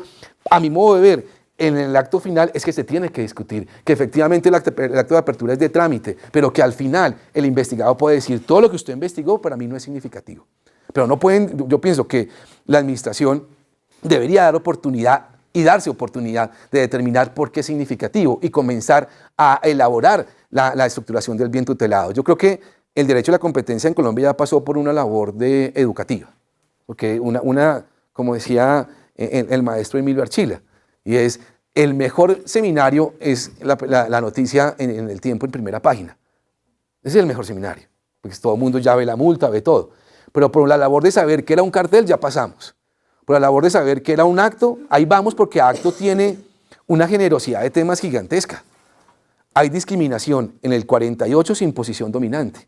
a mi modo de ver, en el acto final es que se tiene que discutir, que efectivamente el acto de apertura es de trámite, pero que al final el investigado puede decir todo lo que usted investigó para mí no es significativo. Pero no pueden, yo pienso que la administración debería dar oportunidad y darse oportunidad de determinar por qué es significativo y comenzar a elaborar la estructuración del bien tutelado. Yo creo que el derecho a la competencia en Colombia ya pasó por una labor educativa, porque como decía el maestro Emilio Archila, y es el mejor seminario es la noticia en el Tiempo en primera página. Ese es el mejor seminario, porque todo el mundo ya ve la multa, ve todo. Pero por la labor de saber que era un cartel ya pasamos. Por la labor de saber que era un acto, ahí vamos porque acto tiene una generosidad de temas gigantesca. Hay discriminación en el 48 sin posición dominante.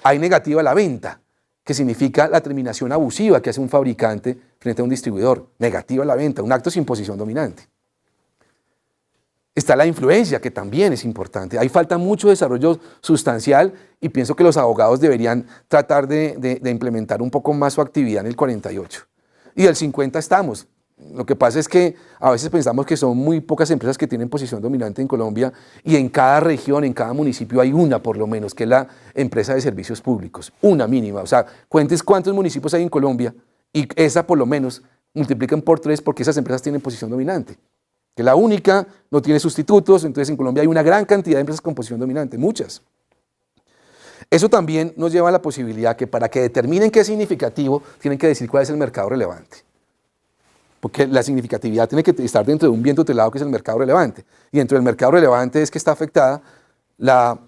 Hay negativa a la venta, que significa la terminación abusiva que hace un fabricante frente a un distribuidor. Negativa a la venta, un acto sin posición dominante. Está la influencia, que también es importante. Ahí falta mucho desarrollo sustancial y pienso que los abogados deberían tratar de implementar un poco más su actividad en el 48. Y del 50 estamos. Lo que pasa es que a veces pensamos que son muy pocas empresas que tienen posición dominante en Colombia y en cada región, en cada municipio hay una por lo menos, que es la empresa de servicios públicos, una mínima. O sea, cuentes cuántos municipios hay en Colombia y esa por lo menos multiplican por 3 porque esas empresas tienen posición dominante. Que la única no tiene sustitutos, entonces en Colombia hay una gran cantidad de empresas con posición dominante, muchas. Eso también nos lleva a la posibilidad que para que determinen qué es significativo, tienen que decir cuál es el mercado relevante. Porque la significatividad tiene que estar dentro de un bien tutelado que es el mercado relevante. Y dentro del mercado relevante es que está afectada la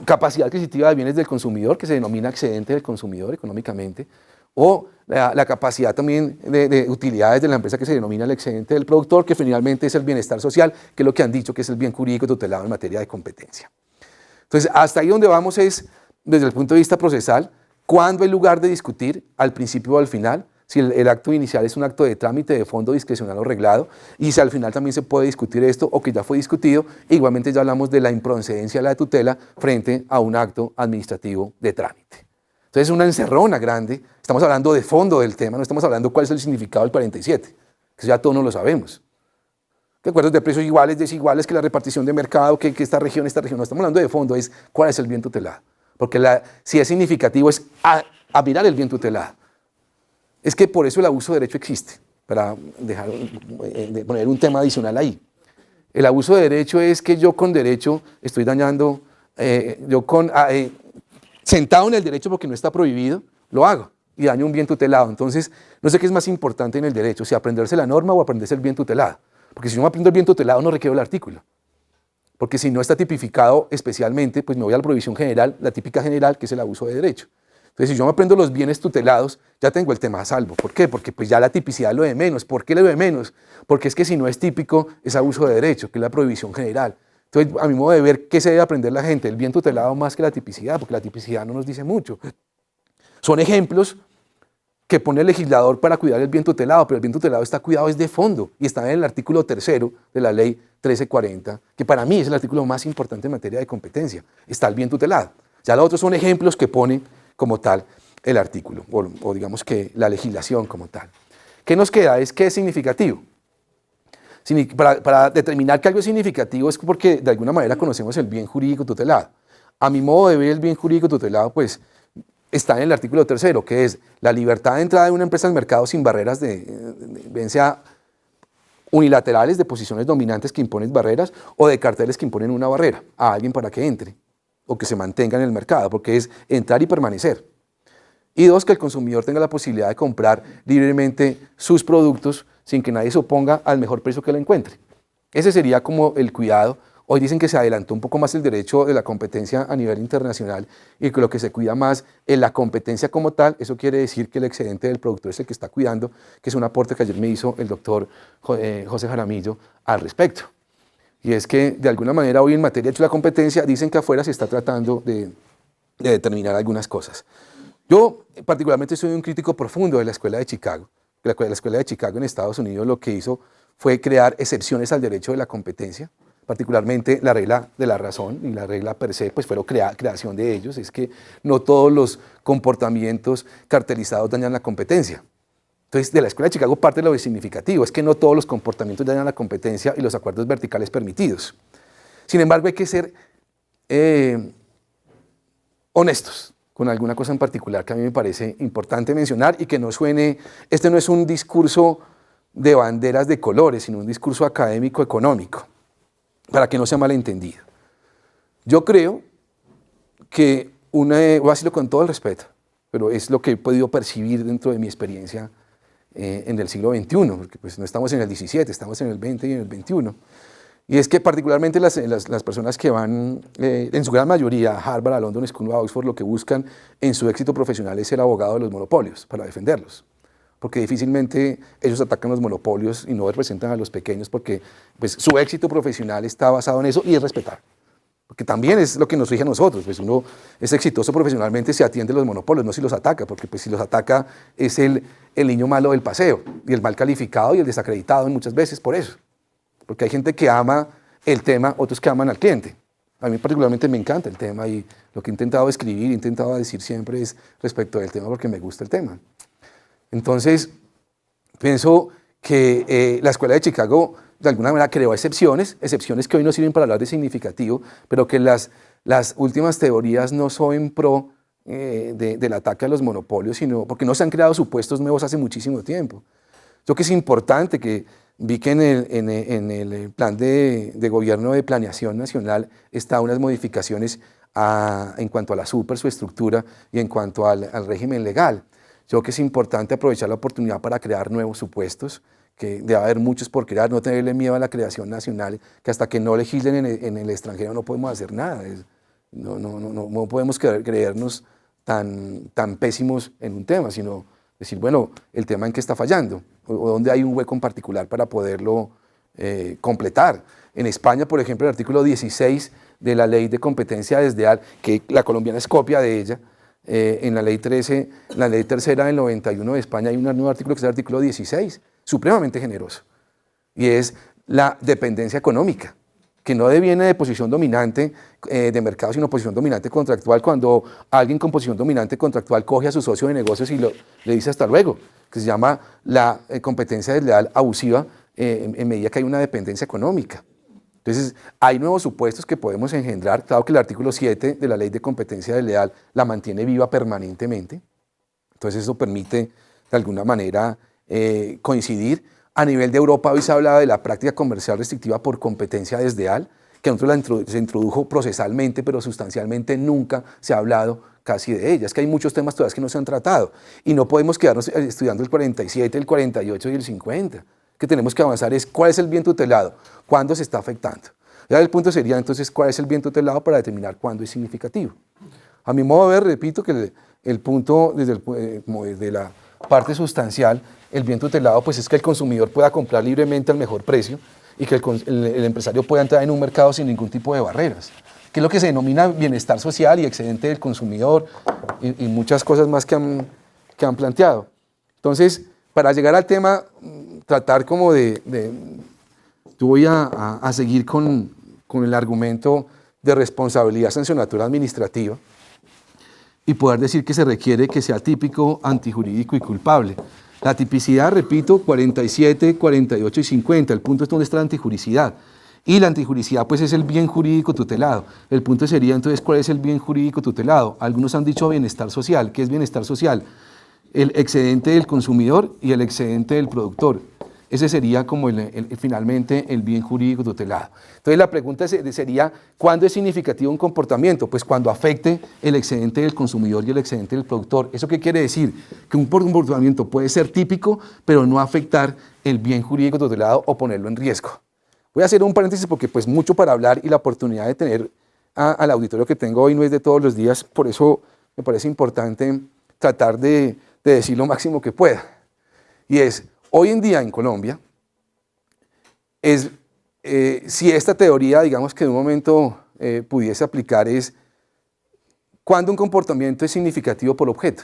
capacidad adquisitiva de bienes del consumidor, que se denomina excedente del consumidor económicamente, o la capacidad también de utilidades de la empresa que se denomina el excedente del productor, que finalmente es el bienestar social, que es lo que han dicho que es el bien jurídico tutelado en materia de competencia. Entonces, hasta ahí donde vamos es, desde el punto de vista procesal, ¿cuándo hay lugar de discutir, al principio o al final? Si el acto inicial es un acto de trámite de fondo discrecional o reglado, y si al final también se puede discutir esto o que ya fue discutido, igualmente ya hablamos de la improcedencia de la tutela frente a un acto administrativo de trámite. Entonces es una encerrona grande, estamos hablando de fondo del tema, no estamos hablando cuál es el significado del 47, que eso ya todos no lo sabemos. ¿Qué acuerdos de precios iguales, desiguales, que la repartición de mercado, que esta región, no estamos hablando de fondo, es cuál es el bien tutelado. Porque si es significativo es a mirar el bien tutelado. Es que por eso el abuso de derecho existe, para poner un tema adicional ahí. El abuso de derecho es que yo con derecho estoy dañando, sentado en el derecho porque no está prohibido, lo hago y daño un bien tutelado. Entonces, no sé qué es más importante en el derecho, si aprenderse la norma o aprenderse el bien tutelado. Porque si yo me aprendo el bien tutelado no requiero el artículo. Porque si no está tipificado especialmente, pues me voy a la prohibición general, la típica general, que es el abuso de derecho. Entonces, si yo me aprendo los bienes tutelados, ya tengo el tema a salvo. ¿Por qué? Porque pues ya la tipicidad lo de menos. ¿Por qué lo de menos? Porque es que si no es típico, es abuso de derecho, que es la prohibición general. Entonces, a mi modo de ver, ¿qué se debe aprender la gente? El bien tutelado más que la tipicidad, porque la tipicidad no nos dice mucho. Son ejemplos que pone el legislador para cuidar el bien tutelado, pero el bien tutelado está cuidado es de fondo y está en el artículo 3º de la ley 1340, que para mí es el artículo más importante en materia de competencia. Está el bien tutelado. Ya los otros son ejemplos que pone como tal el artículo, o digamos que la legislación como tal. ¿Qué nos queda? Es que es significativo. Para determinar que algo es significativo es porque de alguna manera conocemos el bien jurídico tutelado. A mi modo de ver, el bien jurídico tutelado pues está en el artículo 3º, que es la libertad de entrada de una empresa al mercado sin barreras bien sea unilaterales de posiciones dominantes que imponen barreras o de carteles que imponen una barrera a alguien para que entre o que se mantenga en el mercado, porque es entrar y permanecer. Y dos, que el consumidor tenga la posibilidad de comprar libremente sus productos sin que nadie se oponga al mejor precio que lo encuentre. Ese sería como el cuidado Hoy dicen que se adelantó un poco más el derecho de la competencia a nivel internacional y que lo que se cuida más es la competencia como tal. Eso quiere decir que el excedente del productor es el que está cuidando, que es un aporte que ayer me hizo el doctor José Jaramillo al respecto. Y es que de alguna manera hoy en materia de la competencia dicen que afuera se está tratando de determinar algunas cosas. Yo particularmente soy un crítico profundo de la Escuela de Chicago. La Escuela de Chicago en Estados Unidos lo que hizo fue crear excepciones al derecho de la competencia, particularmente la regla de la razón y la regla per se, pues fue la creación de ellos, es que no todos los comportamientos cartelizados dañan la competencia. Entonces, de la Escuela de Chicago parte lo significativo, es que no todos los comportamientos dañan la competencia y los acuerdos verticales permitidos. Sin embargo, hay que ser honestos con alguna cosa en particular que a mí me parece importante mencionar y que no suene, este no es un discurso de banderas de colores, sino un discurso académico económico, para que no sea malentendido. Yo creo que voy a decirlo con todo el respeto, pero es lo que he podido percibir dentro de mi experiencia en el siglo XXI, porque pues no estamos en el XVII, estamos en el XX y en el XXI. Y es que particularmente las personas que van, en su gran mayoría, a Harvard, a London School, a Oxford, lo que buscan en su éxito profesional es ser abogado de los monopolios, para defenderlos. Porque difícilmente ellos atacan los monopolios y no representan a los pequeños, porque pues, su éxito profesional está basado en eso y es respetar. Porque también es lo que nos rige a nosotros, pues uno es exitoso profesionalmente si atiende los monopolios, no si los ataca, porque pues, si los ataca es el niño malo del paseo, y el mal calificado y el desacreditado muchas veces por eso. Porque hay gente que ama el tema, otros que aman al cliente. A mí particularmente me encanta el tema y lo que he intentado escribir, he intentado decir siempre es respecto del tema porque me gusta el tema. Entonces, pienso que la Escuela de Chicago de alguna manera creó excepciones que hoy no sirven para hablar de significativo, pero que las últimas teorías no son en pro del ataque a los monopolios, sino porque no se han creado supuestos nuevos hace muchísimo tiempo. Creo que es importante que vi que en el plan de gobierno de planeación nacional está unas modificaciones en cuanto a la superestructura y en cuanto al régimen legal. Creo que es importante aprovechar la oportunidad para crear nuevos supuestos, que debe haber muchos por crear, no tenerle miedo a la creación nacional, que hasta que no legislen en el extranjero no podemos hacer nada. No podemos creernos tan pésimos en un tema, sino decir, bueno, el tema en qué está fallando, o dónde hay un hueco en particular para poderlo completar. En España, por ejemplo, el artículo 16 de la Ley de Competencia Desleal, que la colombiana es copia de ella, en la ley 13, la ley tercera del 91 de España hay un nuevo artículo que es el artículo 16, supremamente generoso, y es la dependencia económica, que no deviene de posición dominante de mercado, sino posición dominante contractual, cuando alguien con posición dominante contractual coge a su socio de negocios y le dice hasta luego, que se llama la competencia desleal abusiva en medida que hay una dependencia económica. Entonces, hay nuevos supuestos que podemos engendrar, claro que el artículo 7 de la Ley de Competencia Desleal la mantiene viva permanentemente, entonces eso permite de alguna manera coincidir. A nivel de Europa hoy se habla de la práctica comercial restrictiva por competencia desleal, que nosotros se introdujo procesalmente, pero sustancialmente nunca se ha hablado casi de ella. Es que hay muchos temas todavía que no se han tratado y no podemos quedarnos estudiando el 47, el 48 y el 50. Que tenemos que avanzar es cuál es el bien tutelado, cuándo se está afectando. Ya el punto sería entonces cuál es el bien tutelado para determinar cuándo es significativo. A mi modo de ver, repito que el punto desde la parte sustancial, el bien tutelado pues es que el consumidor pueda comprar libremente al mejor precio y que el empresario pueda entrar en un mercado sin ningún tipo de barreras, que es lo que se denomina bienestar social y excedente del consumidor y muchas cosas más que han planteado. Entonces, para llegar al tema, tratar como yo voy a seguir con el argumento de responsabilidad sancionatoria administrativa y poder decir que se requiere que sea típico, antijurídico y culpable. La tipicidad, repito, 47, 48 y 50, el punto es dónde está la antijuricidad. Y la antijuricidad pues es el bien jurídico tutelado. El punto sería entonces cuál es el bien jurídico tutelado. Algunos han dicho bienestar social. ¿Qué es bienestar social? El excedente del consumidor y el excedente del productor. Ese sería como finalmente el bien jurídico tutelado. Entonces la pregunta sería, ¿cuándo es significativo un comportamiento? Pues cuando afecte el excedente del consumidor y el excedente del productor. ¿Eso qué quiere decir? Que un comportamiento puede ser típico, pero no afectar el bien jurídico tutelado o ponerlo en riesgo. Voy a hacer un paréntesis porque pues mucho para hablar y la oportunidad de tener al auditorio que tengo hoy no es de todos los días, por eso me parece importante tratar de decir lo máximo que pueda. Y es, hoy en día en Colombia, si esta teoría, digamos que en un momento pudiese aplicar, es cuando un comportamiento es significativo por objeto.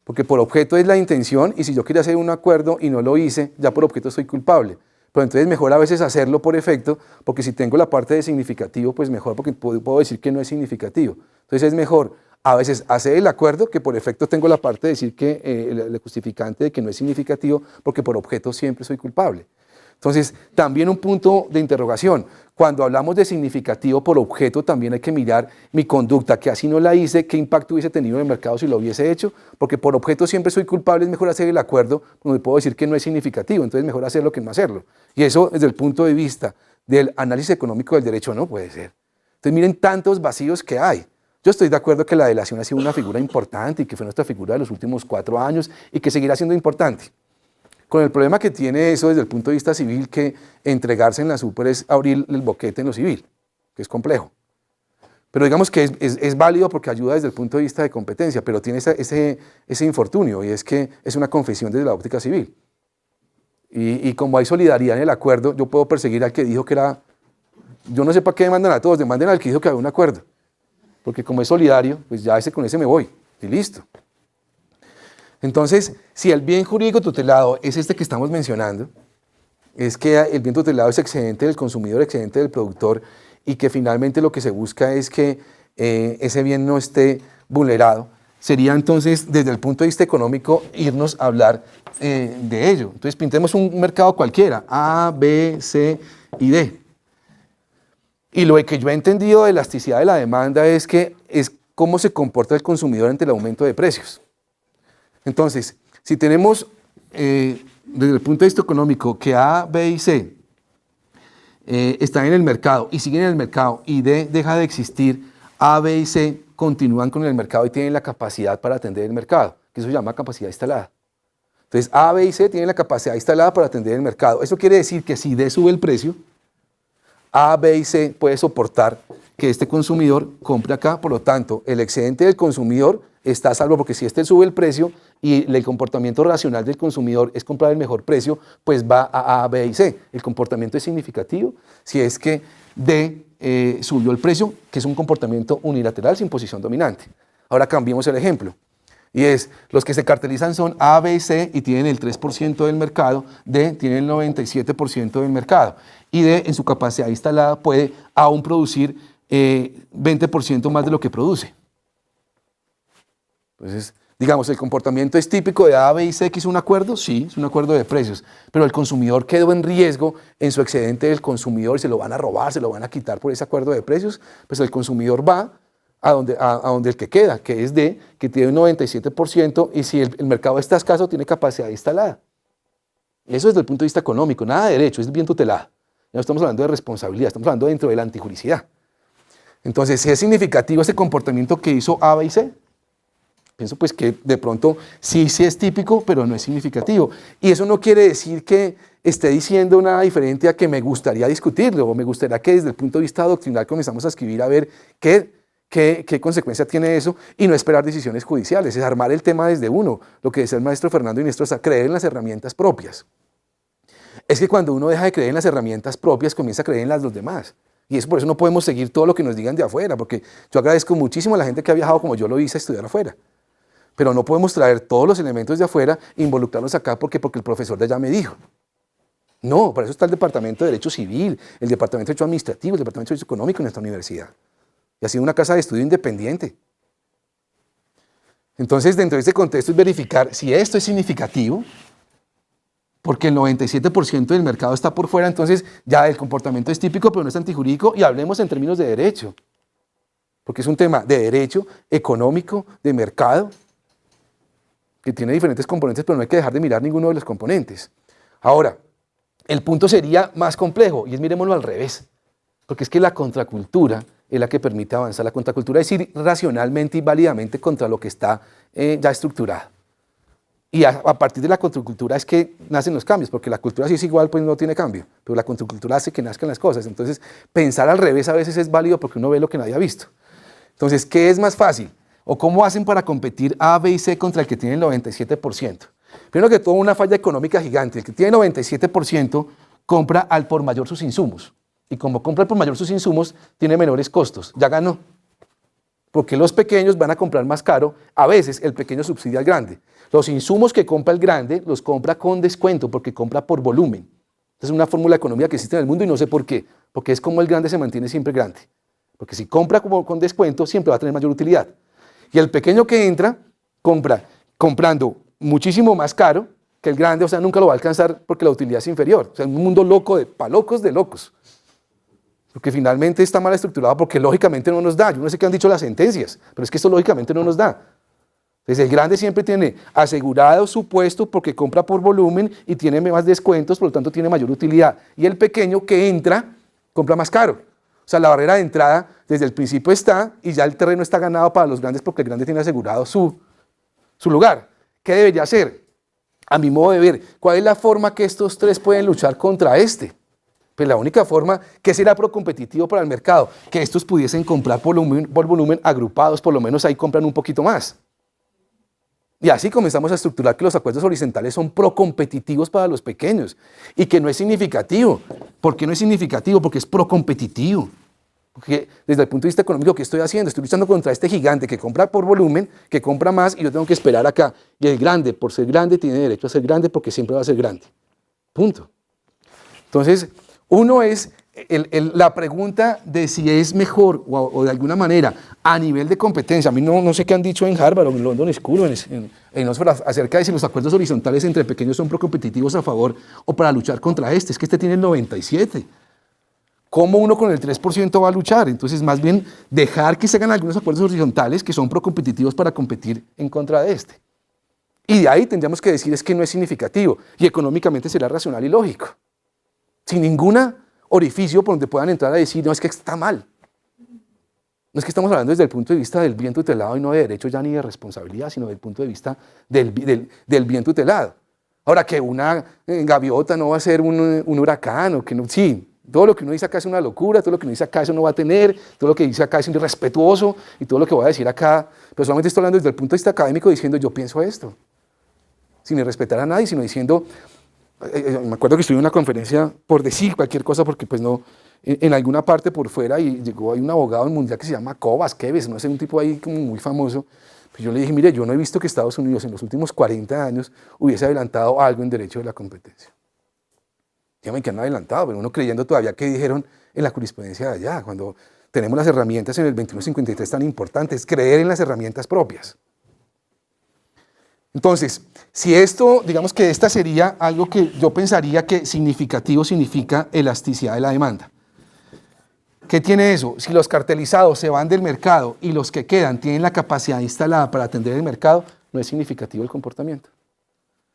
Porque por objeto es la intención y si yo quería hacer un acuerdo y no lo hice, ya por objeto soy culpable. Pero entonces mejor a veces hacerlo por efecto, porque si tengo la parte de significativo, pues mejor porque puedo decir que no es significativo. Entonces es mejor a veces hacer el acuerdo que por efecto tengo la parte de decir que el justificante de que no es significativo, porque por objeto siempre soy culpable. Entonces, también un punto de interrogación. Cuando hablamos de significativo por objeto, también hay que mirar mi conducta, que así no la hice, qué impacto hubiese tenido en el mercado si lo hubiese hecho, porque por objeto siempre soy culpable, es mejor hacer el acuerdo donde puedo decir que no es significativo, entonces mejor hacerlo que no hacerlo. Y eso, desde el punto de vista del análisis económico del derecho, no puede ser. Entonces, miren tantos vacíos que hay. Yo estoy de acuerdo que la delación ha sido una figura importante y que fue nuestra figura de los últimos 4 años y que seguirá siendo importante. Con el problema que tiene eso desde el punto de vista civil, que entregarse en la super es abrir el boquete en lo civil, que es complejo. Pero digamos que es válido porque ayuda desde el punto de vista de competencia, pero tiene ese infortunio y es que es una confesión desde la óptica civil. Y como hay solidaridad en el acuerdo, yo puedo perseguir al que dijo que era... Yo no sé para qué demandan a todos, demanden al que dijo que había un acuerdo. Porque como es solidario, pues ya con ese me voy y listo. Entonces, si el bien jurídico tutelado es este que estamos mencionando, es que el bien tutelado es excedente del consumidor, excedente del productor, y que finalmente lo que se busca es que ese bien no esté vulnerado, sería entonces, desde el punto de vista económico, irnos a hablar de ello. Entonces, pintemos un mercado cualquiera, A, B, C y D. Y lo que yo he entendido de elasticidad de la demanda es que es cómo se comporta el consumidor ante el aumento de precios. Entonces, si tenemos desde el punto de vista económico que A, B y C están en el mercado y siguen en el mercado y D deja de existir, A, B y C continúan con el mercado y tienen la capacidad para atender el mercado, que eso se llama capacidad instalada. Entonces, A, B y C tienen la capacidad instalada para atender el mercado. Eso quiere decir que si D sube el precio, A, B y C puede soportar que este consumidor compre acá, por lo tanto, el excedente del consumidor está a salvo porque si este sube el precio y el comportamiento racional del consumidor es comprar el mejor precio, pues va a B y C. El comportamiento es significativo si es que D subió el precio, que es un comportamiento unilateral sin posición dominante. Ahora cambiemos el ejemplo. Y es, los que se cartelizan son A, B y C y tienen el 3% del mercado, D tiene el 97% del mercado. Y D en su capacidad instalada puede aún producir 20% más de lo que produce. Entonces, digamos, el comportamiento es típico de A, B y C, que es un acuerdo, sí, es un acuerdo de precios, pero el consumidor quedó en riesgo en su excedente del consumidor, se lo van a robar, se lo van a quitar por ese acuerdo de precios, pues el consumidor va a donde el que queda, que es D, que tiene un 97%, y si el mercado está escaso, tiene capacidad instalada. Eso desde el punto de vista económico, nada de derecho, es bien tutelado. No estamos hablando de responsabilidad, estamos hablando dentro de la antijuricidad. Entonces, si es significativo ese comportamiento que hizo A, B y C, pienso pues que de pronto sí es típico, pero no es significativo. Y eso no quiere decir que esté diciendo nada diferente a que me gustaría discutirlo, o me gustaría que desde el punto de vista doctrinal comenzamos a escribir a ver qué consecuencia tiene eso y no esperar decisiones judiciales, es armar el tema desde uno. Lo que decía el maestro Fernando Iniestrosa, creer en las herramientas propias. Es que cuando uno deja de creer en las herramientas propias, comienza a creer en las de los demás. Y eso por eso no podemos seguir todo lo que nos digan de afuera, porque yo agradezco muchísimo a la gente que ha viajado como yo lo hice a estudiar afuera. Pero no podemos traer todos los elementos de afuera e involucrarlos acá porque el profesor de allá me dijo. No, para eso está el Departamento de Derecho Civil, el Departamento de Derecho Administrativo, el Departamento de Derecho Económico en nuestra universidad. Y ha sido una casa de estudio independiente. Entonces, dentro de este contexto es verificar si esto es significativo, porque el 97% del mercado está por fuera, entonces ya el comportamiento es típico, pero no es antijurídico, y hablemos en términos de derecho, porque es un tema de derecho, económico, de mercado, que tiene diferentes componentes, pero no hay que dejar de mirar ninguno de los componentes. Ahora, el punto sería más complejo, y es miremoslo al revés, porque es que la contracultura es la que permite avanzar. La contracultura es ir racionalmente y válidamente contra lo que está ya estructurado. Y a partir de la contracultura es que nacen los cambios, porque la cultura si es igual, pues no tiene cambio, pero la contracultura hace que nazcan las cosas. Entonces, pensar al revés a veces es válido porque uno ve lo que nadie ha visto. Entonces, ¿qué es más fácil? ¿O cómo hacen para competir A, B y C contra el que tiene el 97%? Primero que todo, una falla económica gigante. El que tiene 97% compra al por mayor sus insumos. Y como compra al por mayor sus insumos, tiene menores costos. Ya ganó. Porque los pequeños van a comprar más caro. A veces el pequeño subsidia al grande. Los insumos que compra el grande los compra con descuento porque compra por volumen. Esa es una fórmula económica que existe en el mundo y no sé por qué. Porque es como el grande se mantiene siempre grande. Porque si compra con descuento, siempre va a tener mayor utilidad. Y el pequeño que entra, comprando muchísimo más caro que el grande, o sea, nunca lo va a alcanzar porque la utilidad es inferior. O sea, un mundo loco, pa' locos de locos. Porque finalmente está mal estructurado porque lógicamente no nos da. Yo no sé qué han dicho las sentencias, pero es que esto lógicamente no nos da. Entonces el grande siempre tiene asegurado su puesto porque compra por volumen y tiene más descuentos, por lo tanto tiene mayor utilidad. Y el pequeño que entra, compra más caro. O sea, la barrera de entrada desde el principio está y ya el terreno está ganado para los grandes porque el grande tiene asegurado su lugar. ¿Qué debería hacer? A mi modo de ver, ¿cuál es la forma que estos tres pueden luchar contra este? Pues la única forma que será procompetitivo para el mercado, que estos pudiesen comprar por volumen agrupados, por lo menos ahí compran un poquito más. Y así comenzamos a estructurar que los acuerdos horizontales son procompetitivos para los pequeños y que no es significativo. ¿Por qué no es significativo? Porque es procompetitivo. Porque desde el punto de vista económico, ¿qué estoy haciendo? Estoy luchando contra este gigante que compra por volumen, que compra más y yo tengo que esperar acá. Y el grande, por ser grande, tiene derecho a ser grande porque siempre va a ser grande. Punto. Entonces, uno es la pregunta de si es mejor o de alguna manera a nivel de competencia. A mí no sé qué han dicho en Harvard o en London School en Oxford acerca de si los acuerdos horizontales entre pequeños son procompetitivos a favor o para luchar contra este. Es que este tiene el 97%. ¿Cómo uno con el 3% va a luchar? Entonces, más bien, dejar que se hagan algunos acuerdos horizontales que son procompetitivos para competir en contra de este. Y de ahí tendríamos que decir es que no es significativo y económicamente será racional y lógico. Sin ningún orificio por donde puedan entrar a decir, no, es que está mal. No es que estamos hablando desde el punto de vista del bien tutelado y no de derecho ya ni de responsabilidad, sino del punto de vista del bien tutelado. Ahora, que una gaviota no va a ser un huracán, o que no, sí, todo lo que uno dice acá es una locura, todo lo que uno dice acá eso no va a tener, todo lo que dice acá es irrespetuoso, y todo lo que voy a decir acá, pero solamente estoy hablando desde el punto de vista académico diciendo yo pienso esto, sin irrespetar a nadie, sino diciendo, me acuerdo que estuve en una conferencia por decir cualquier cosa, porque pues no, en alguna parte por fuera, y llegó ahí un abogado mundial que se llama Cobas, Keves, no sé, un tipo ahí como muy famoso, pues yo le dije, mire, yo no he visto que Estados Unidos en los últimos 40 años hubiese adelantado algo en derecho de la competencia. Dígame que han adelantado, pero uno creyendo todavía que dijeron en la jurisprudencia de allá, cuando tenemos las herramientas en el 2153 tan importantes, creer en las herramientas propias. Entonces, si esto, digamos que esta sería algo que yo pensaría que significativo significa elasticidad de la demanda. ¿Qué tiene eso? Si los cartelizados se van del mercado y los que quedan tienen la capacidad instalada para atender el mercado, no es significativo el comportamiento.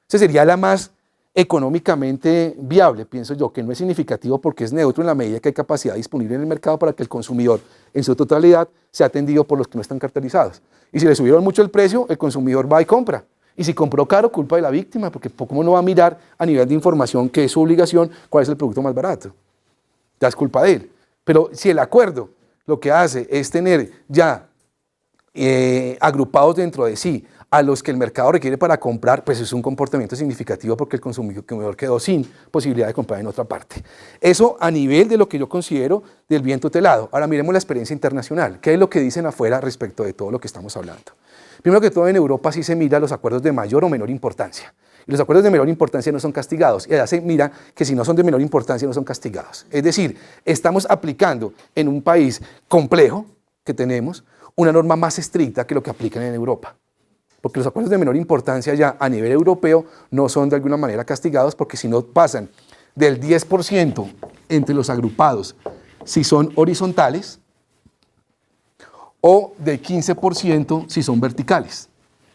Esa sería la más económicamente viable, pienso yo, que no es significativo porque es neutro en la medida que hay capacidad disponible en el mercado para que el consumidor en su totalidad sea atendido por los que no están cartelizados. Y si le subieron mucho el precio, el consumidor va y compra. Y si compró caro, culpa de la víctima, porque ¿cómo no va a mirar a nivel de información, que es su obligación, cuál es el producto más barato? Ya es culpa de él. Pero si el acuerdo lo que hace es tener ya agrupados dentro de sí a los que el mercado requiere para comprar, pues es un comportamiento significativo porque el consumidor quedó sin posibilidad de comprar en otra parte. Eso a nivel de lo que yo considero del bien tutelado. Ahora miremos la experiencia internacional. ¿Qué es lo que dicen afuera respecto de todo lo que estamos hablando? Primero que todo, en Europa sí se mira los acuerdos de mayor o menor importancia. Y los acuerdos de menor importancia no son castigados. Y allá se mira que si no son de menor importancia no son castigados. Es decir, estamos aplicando en un país complejo que tenemos una norma más estricta que lo que aplican en Europa. Porque los acuerdos de menor importancia ya a nivel europeo no son de alguna manera castigados porque si no pasan del 10% entre los agrupados si son horizontales o del 15% si son verticales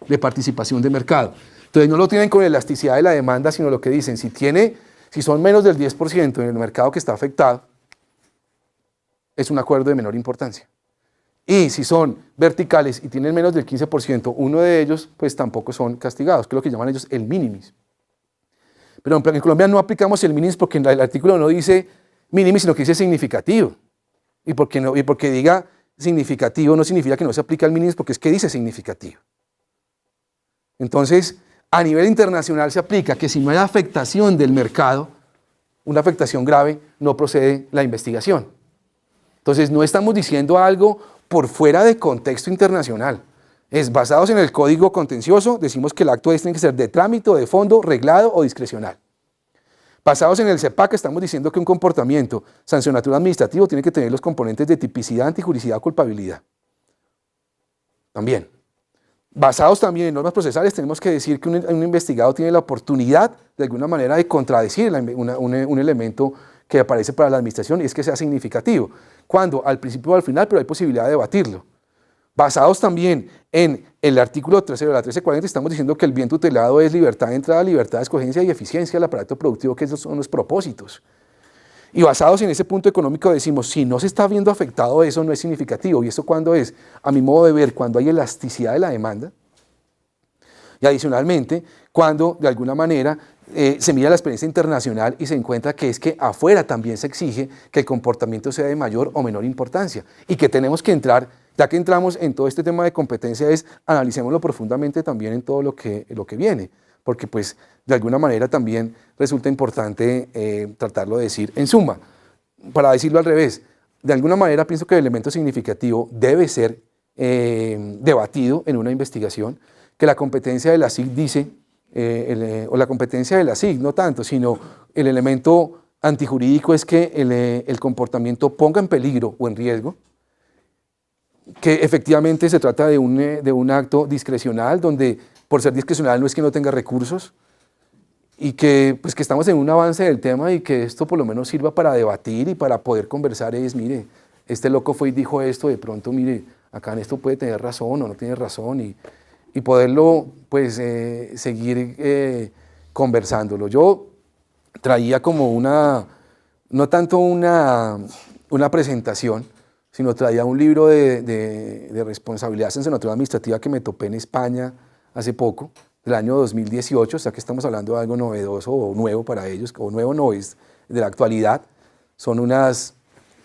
de participación de mercado. Entonces no lo tienen con elasticidad de la demanda, sino lo que dicen, si son menos del 10% en el mercado que está afectado, es un acuerdo de menor importancia. Y si son verticales y tienen menos del 15%, uno de ellos pues tampoco son castigados, que es lo que llaman ellos el minimis. Pero en Colombia no aplicamos el minimis porque el artículo no dice minimis, sino que dice significativo. Y porque diga significativo no significa que no se aplica el minimis, porque es que dice significativo. Entonces, a nivel internacional se aplica que si no hay afectación del mercado, una afectación grave, no procede la investigación. Entonces, no estamos diciendo algo por fuera de contexto internacional. Basados en el código contencioso, decimos que el acto tiene que ser de trámite, de fondo, reglado o discrecional. Basados en el CEPAC, estamos diciendo que un comportamiento sancionatorio administrativo tiene que tener los componentes de tipicidad, antijuricidad o culpabilidad. También. Basados también en normas procesales, tenemos que decir que un investigado tiene la oportunidad, de alguna manera, de contradecir un elemento que aparece para la administración, y es que sea significativo. Cuando al principio o al final, pero hay posibilidad de debatirlo. Basados también en el artículo 13 de la 1340, estamos diciendo que el bien tutelado es libertad de entrada, libertad de escogencia y eficiencia del aparato productivo, que esos son los propósitos. Y basados en ese punto económico decimos, si no se está viendo afectado eso, no es significativo. ¿Y eso cuándo es? A mi modo de ver, cuando hay elasticidad de la demanda. Y adicionalmente, cuando de alguna manera se mira la experiencia internacional y se encuentra que es que afuera también se exige que el comportamiento sea de mayor o menor importancia. Y que tenemos que entrar, ya que entramos en todo este tema de competencia, analicémoslo profundamente también en todo lo que viene. Porque pues de alguna manera también resulta importante tratarlo de decir. En suma, para decirlo al revés, de alguna manera pienso que el elemento significativo debe ser debatido en una investigación, que la competencia de la SIC dice, o la competencia de la SIC, no tanto, sino el elemento antijurídico es que el comportamiento ponga en peligro o en riesgo, que efectivamente se trata de un acto discrecional donde por ser discrecional no es que no tenga recursos y que, pues, que estamos en un avance del tema y que esto por lo menos sirva para debatir y para poder conversar mire, este loco fue y dijo esto, de pronto, mire, acá en esto puede tener razón o no tiene razón y poderlo, pues, seguir conversándolo. Yo traía como no tanto una presentación, sino traía un libro de responsabilidad sancionatoria administrativa que me topé en España hace poco, del año 2018, o sea que estamos hablando de algo novedoso o nuevo para ellos, o nuevo no, es de la actualidad. Son unas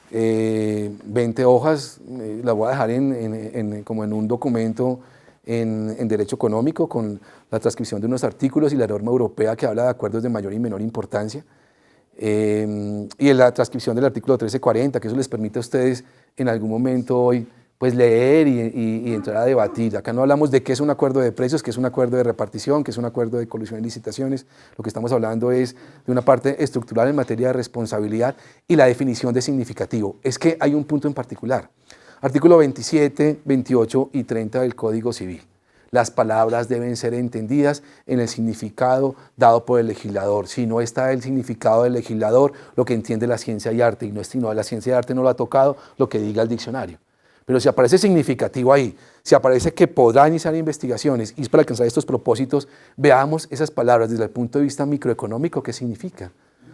20 hojas, las voy a dejar como en un documento en Derecho Económico, con la transcripción de unos artículos y la norma europea que habla de acuerdos de mayor y menor importancia. Y en la transcripción del artículo 1340, que eso les permite a ustedes en algún momento hoy pues leer y entrar a debatir. Acá no hablamos de qué es un acuerdo de precios, qué es un acuerdo de repartición, qué es un acuerdo de colusión y licitaciones. Lo que estamos hablando es de una parte estructural en materia de responsabilidad y la definición de significativo. Es que hay un punto en particular. Artículo 27, 28 y 30 del Código Civil. Las palabras deben ser entendidas en el significado dado por el legislador. Si no está el significado del legislador, lo que entiende la ciencia y arte, y no, la ciencia y arte no lo ha tocado, lo que diga el diccionario. Pero si aparece significativo ahí, si aparece que podrá iniciar investigaciones y es para alcanzar estos propósitos, veamos esas palabras desde el punto de vista microeconómico, ¿qué significa?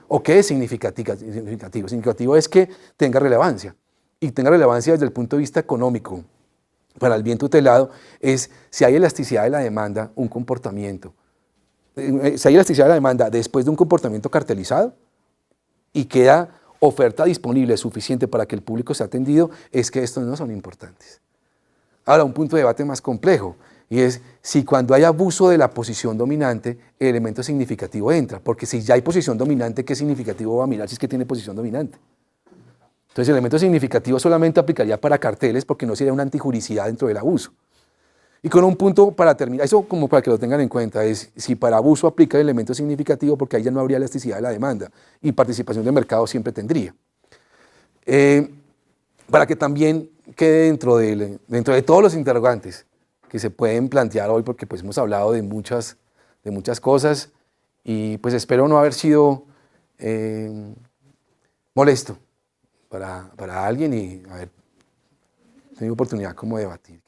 ¿O qué es significativo? Significativo es que tenga relevancia, y tenga relevancia desde el punto de vista económico. Para el bien tutelado es si hay elasticidad de la demanda, un comportamiento. Si hay elasticidad de la demanda después de un comportamiento cartelizado y queda oferta disponible suficiente para que el público sea atendido, es que estos no son importantes. Ahora, un punto de debate más complejo, y es si cuando hay abuso de la posición dominante, el elemento significativo entra, porque si ya hay posición dominante, ¿qué significativo va a mirar si es que tiene posición dominante? Entonces, el elemento significativo solamente aplicaría para carteles porque no sería una antijuricidad dentro del abuso. Y con un punto para terminar, eso como para que lo tengan en cuenta, es si para abuso aplica el elemento significativo, porque ahí ya no habría elasticidad de la demanda y participación de mercado siempre tendría. Para que también quede dentro de todos los interrogantes que se pueden plantear hoy, porque pues hemos hablado de muchas cosas y pues espero no haber sido molesto para alguien y haber tenido oportunidad como de debatir.